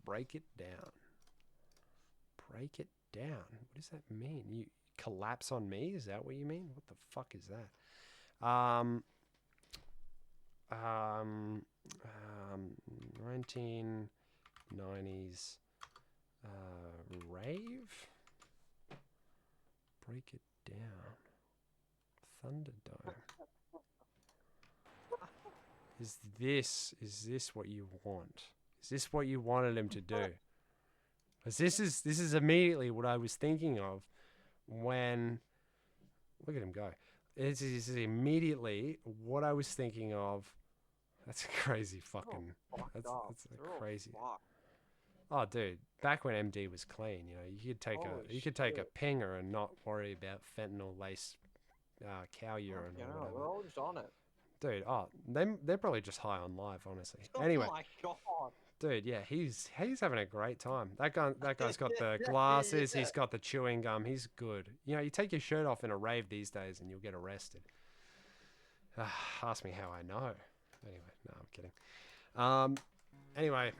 Break it down. Break it down. What does that mean? You collapse on me? Is that what you mean? What the fuck is that? 1990s rave. Break it down. Thunderdome. Is this what you want? Is this what you wanted him to do? Because this is immediately what I was thinking of when, look at him go. This is immediately what I was thinking of. That's a crazy fucking. That's a crazy. Oh, dude, back when MD was clean, you know, you could take a pinger and not worry about fentanyl laced cow urine or whatever. We're all just on it. Dude, they're probably just high on life, honestly. Anyway. Oh my God. Dude, yeah, he's having a great time. That guy's got the glasses. He's got the chewing gum. He's good. You know, you take your shirt off in a rave these days and you'll get arrested. Ask me how I know. Anyway, no, I'm kidding. Anyway,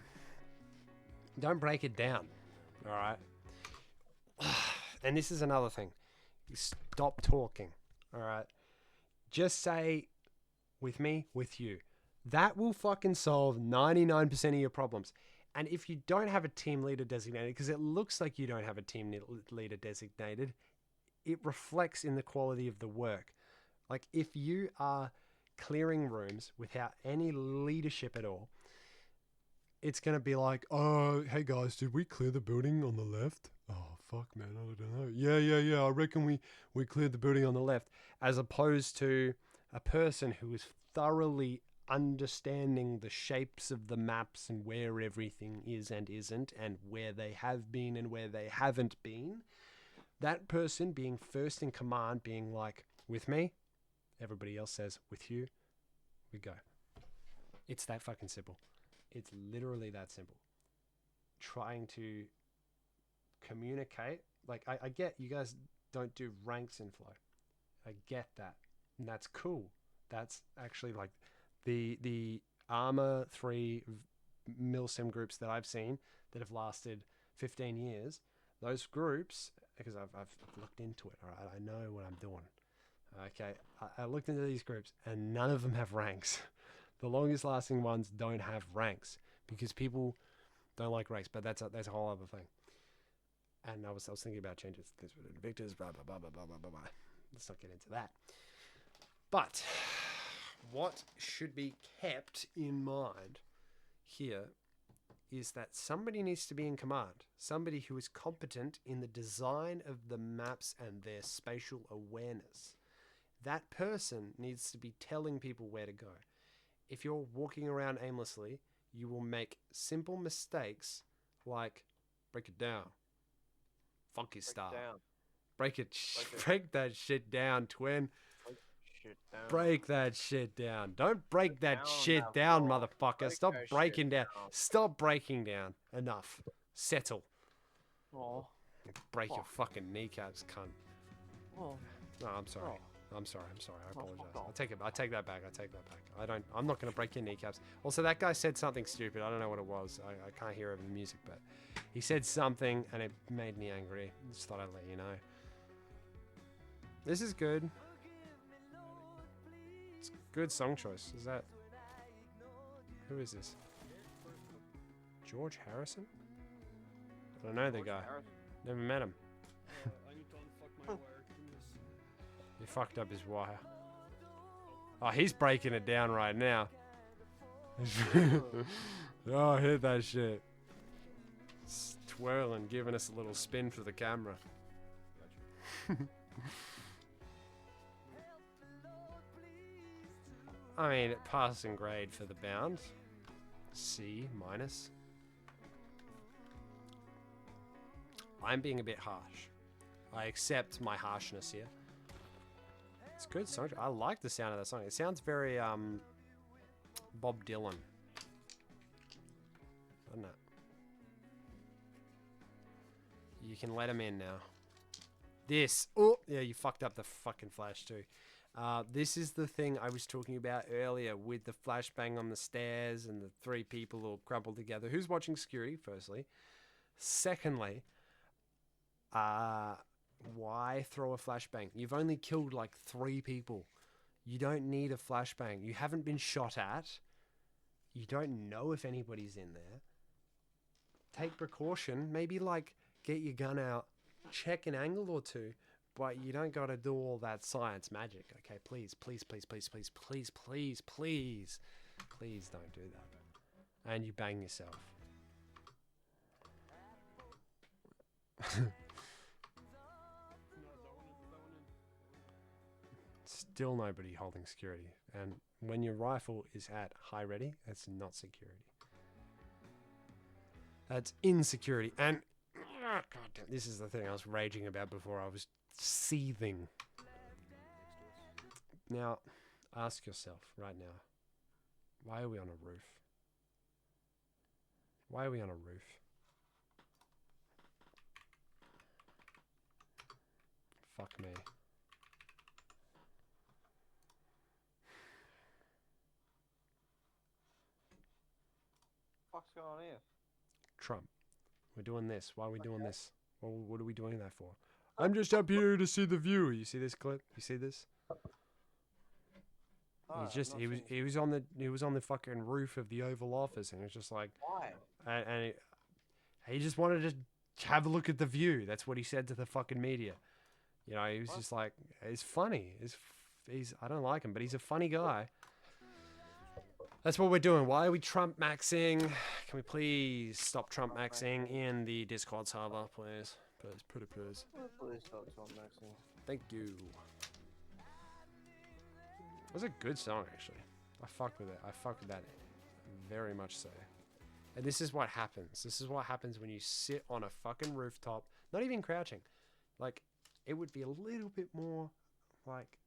don't break it down. All right. And this is another thing. Stop talking. All right. Just say, with me, with you. That will fucking solve 99% of your problems. And if you don't have a team leader designated, because it looks like you don't have a team leader designated, it reflects in the quality of the work. Like if you are clearing rooms without any leadership at all, it's going to be like, oh, hey guys, did we clear the building on the left? Oh, fuck, man, I don't know. Yeah, I reckon we cleared the building on the left. As opposed to a person who is thoroughly understanding the shapes of the maps and where everything is and isn't and where they have been and where they haven't been. That person being first in command, being like, with me, everybody else says, with you, we go. It's that fucking simple. It's literally that simple. Trying to communicate. Like, I get you guys don't do ranks in Flow. I get that. And that's cool. That's actually like the Armor 3 milsim groups that I've seen that have lasted 15 years. Those groups, because I've looked into it, all right? I know what I'm doing. Okay, I looked into these groups and none of them have ranks. The longest lasting ones don't have ranks because people don't like ranks, but that's a whole other thing. And I was thinking about changes to Victor's, blah, blah, blah, blah, blah, blah, blah. Let's not get into that. But what should be kept in mind here is that somebody needs to be in command. Somebody who is competent in the design of the maps and their spatial awareness. That person needs to be telling people where to go. If you're walking around aimlessly, you will make simple mistakes like break it down. Funky star. Break that shit down, twin. Break that shit down. Don't break that shit down, motherfucker. Stop breaking down. Stop breaking down. Enough. Settle. Oh. Break your fucking kneecaps, cunt. Oh. No, I'm sorry. I'm sorry. I fuck apologize. off. I take that back. I'm not going to break your kneecaps. Also, that guy said something stupid. I don't know what it was. I can't hear over the music, but he said something and it made me angry. Just thought I'd let you know. This is good. It's good song choice. Is that... Who is this? George Harrison? I don't know the guy. Never met him. I need to unfuck my wire. Give me a second. He fucked up his wire. Oh, he's breaking it down right now. Oh, I hit that shit. It's twirling, giving us a little spin for the camera. I mean, passing grade for the bound. C minus. I'm being a bit harsh. I accept my harshness here. It's good song. I like the sound of that song. It sounds very Bob Dylan. Doesn't it? You can let him in now. This. Oh, yeah, you fucked up the fucking flash too. This is the thing I was talking about earlier with the flashbang on the stairs and the 3 people all crumpled together. Who's watching security, firstly? Secondly, why throw a flashbang? You've only killed like 3 people. You don't need a flashbang. You haven't been shot at. You don't know if anybody's in there. Take precaution. Maybe like get your gun out, check an angle or 2. But you don't got to do all that science magic, okay? Please, please, please, please, please, please, please, please, please don't do that. And you bang yourself. Still nobody holding security. And when your rifle is at high ready, that's not security. That's insecurity. And God damn, this is the thing I was raging about before. I was seething. Now, ask yourself right now, why are we on a roof? Why are we on a roof? Fuck me. What's going on here? Trump. We're doing this. Why are we doing this? Well, what are we doing that for? I'm just up here to see the view. You see this clip? You see this? He was on the fucking roof of the Oval Office, and it was just like, Why? and he just wanted to have a look at the view. That's what he said to the fucking media. You know, he was just like, it's funny. He's I don't like him, but he's a funny guy. That's what we're doing. Why are we Trump maxing? Can we please stop Trump maxing in the Discord server, please? Please. Please stop Trump maxing. Thank you. It was a good song, actually. I fucked with it. I fucked with that very much so. And this is what happens. This is what happens when you sit on a fucking rooftop, not even crouching. Like, it would be a little bit more, like,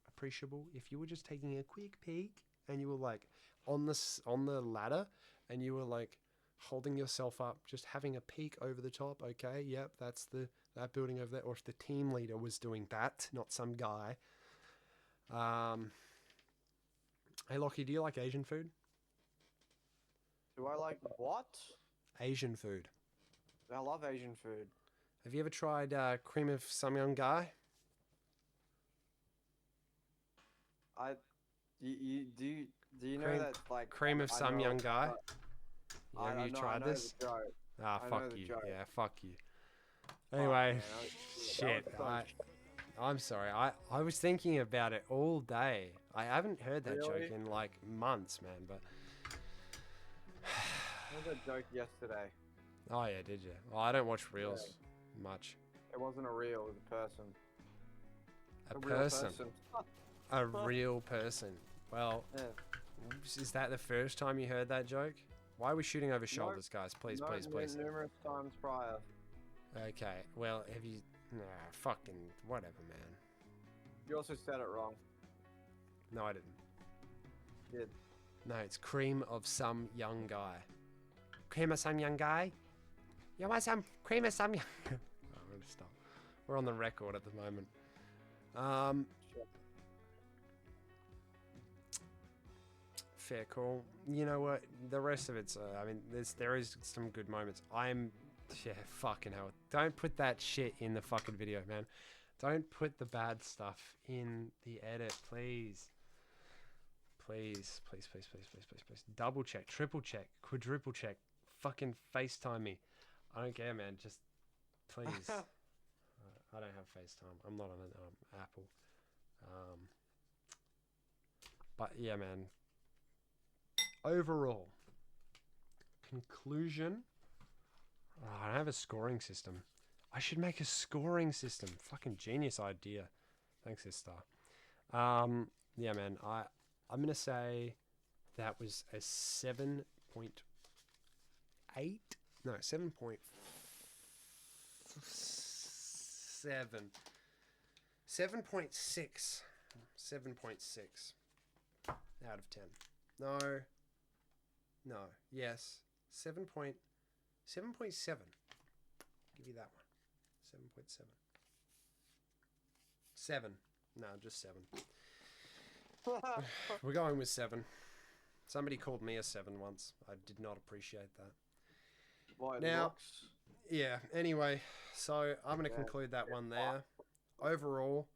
appreciable if you were just taking a quick peek and you were, like, on the ladder and you were, like, holding yourself up, just having a peek over the top. Okay, yep, that's that building over there. Or if the team leader was doing that, not some guy. Hey, Lockie, do you like Asian food? Do I like what? Asian food. I love Asian food. Have you ever tried cream of samyang gai? Do you know Cream- that like Cream of I know- samyang gai? Have I you know- I tried know this? the joke. Ah, I know fuck the you. joke. Yeah, fuck you. Anyway, man, shit. that was I'm sorry. I was thinking about it all day. I haven't heard that Really? joke in like months, man. But I heard that joke yesterday. oh yeah, did you? Well, I don't watch reels much. It wasn't a reel, it was a person. A real person. A real person. Well, Yeah. is that the first time you heard that joke? Why are we shooting over shoulders, guys? Please, No, please, please. Numerous times prior. Okay. Well, have you? Nah, fucking whatever, man. You also said it wrong. No, I didn't. You did. No, it's cream of some young guy. Cream of some young guy? You want some cream of some young... I'm gonna stop. We're on the record at the moment. fair call. You know what? The rest of it's, I mean, there is some good moments. Yeah, fucking hell. Don't put that shit in the fucking video, man. Don't put the bad stuff in the edit, please. Please, please, please, please, please, please, please. Double check, triple check, quadruple check. Fucking FaceTime me. I don't care, man. Just please. I don't have FaceTime. I'm not on an Apple. But yeah, man. Overall, conclusion. Oh, I don't have a scoring system. I should make a scoring system. Fucking genius idea. Thanks, istar. Yeah, man. I'm gonna say that was a 7.8. No, 7.7. 7.6. 7.6 out of 10. No. Yes. 7.7. Give you that one. 7.7. 7. No, just 7. We're going with 7. Somebody called me a 7 once. I did not appreciate that. Now, yeah, anyway, so I'm going to conclude that one there. Overall,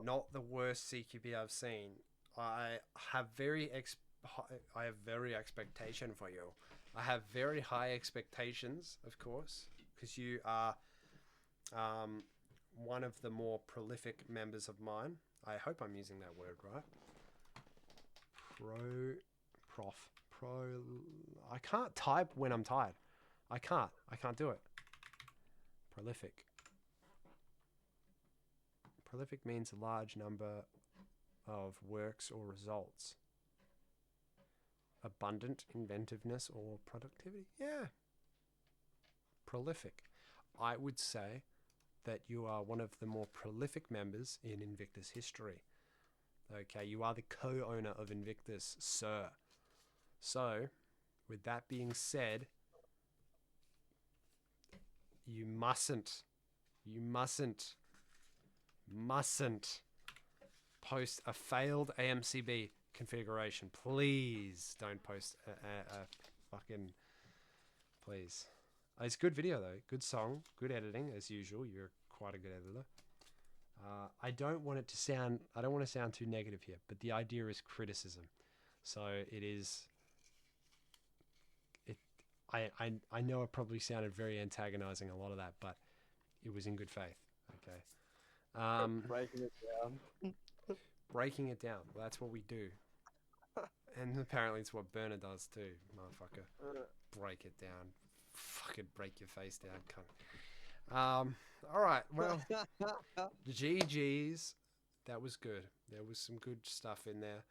not the worst CQB I've seen. I have very expectation for you. I have very high expectations, of course, because you are one of the more prolific members of mine. I hope I'm using that word right. I can't type when I'm tired. I can't do it. Prolific. Prolific means a large number of works or results. Abundant inventiveness or productivity. Yeah. Prolific. I would say that you are one of the more prolific members in Invictus history. Okay, you are the co-owner of Invictus, sir. So, with that being said, you mustn't post a failed AMCB configuration. Please don't post a fucking... Please. It's a good video though. Good song. Good editing as usual. You're quite a good editor. I don't want to sound too negative here, but the idea is criticism. So it is... I know it probably sounded very antagonizing, a lot of that, but it was in good faith. Okay. Breaking it down. Breaking it down. Well, that's what we do. And apparently it's what Burner does too, motherfucker. Break it down. Fucking break your face down, cunt. Alright, well, GG's. That was good. There was some good stuff in there.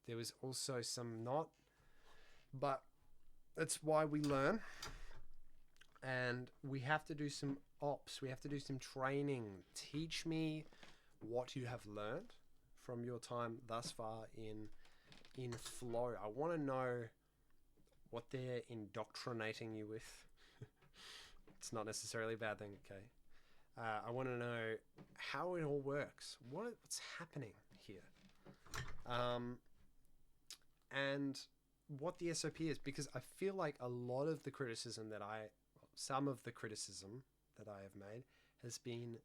There was also some not. But that's why we learn. And we have to do some ops. We have to do some training. Teach me what you have learned from your time thus far in Flow. I want to know what they're indoctrinating you with. It's not necessarily a bad thing, okay? I want to know how it all works. What's happening here? And what the SOP is, because I feel like some of the criticism that I have made has been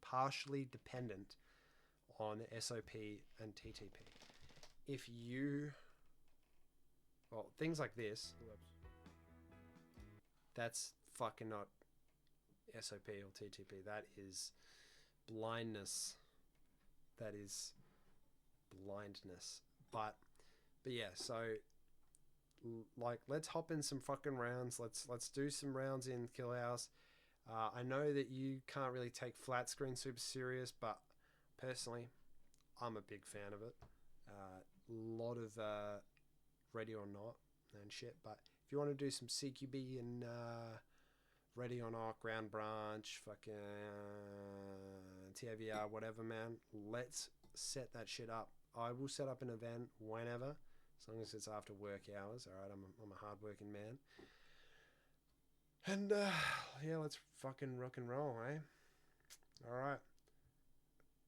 partially dependent on SOP and TTP. Things like this, that's fucking not SOP or TTP. That is blindness. That is blindness. But yeah, so like, let's hop in some fucking rounds. Let's do some rounds in Kill House. I know that you can't really take flat screen super serious, but personally, I'm a big fan of it. A lot of Ready or Not and shit. But if you want to do some CQB and Ready or Not, Ground Branch, fucking TAVR, whatever, man, let's set that shit up. I will set up an event whenever, as long as it's after work hours. All right, I'm a hard-working man. And yeah, let's fucking rock and roll, eh? All right.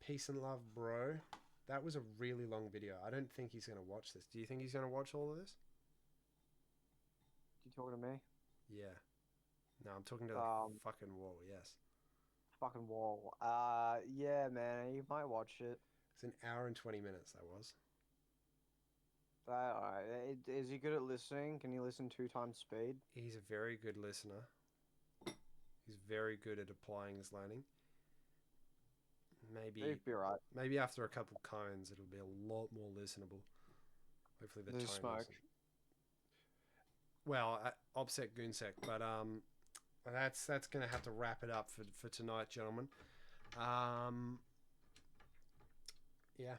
Peace and love, bro. That was a really long video. I don't think he's going to watch this. Do you think he's going to watch all of this? You talking to me? Yeah. No, I'm talking to the fucking wall, yes. Fucking wall. Yeah, man, you might watch it. It's an hour and 20 minutes, that was. Alright. Is he good at listening? Can he listen 2 times speed? He's a very good listener. He's very good at applying his learning. He'd be right. Maybe after a couple cones, it'll be a lot more listenable. Hopefully the There's tone smoke. isn't- Well, OPSEC Goonsec, but that's gonna have to wrap it up for tonight, gentlemen. Yeah.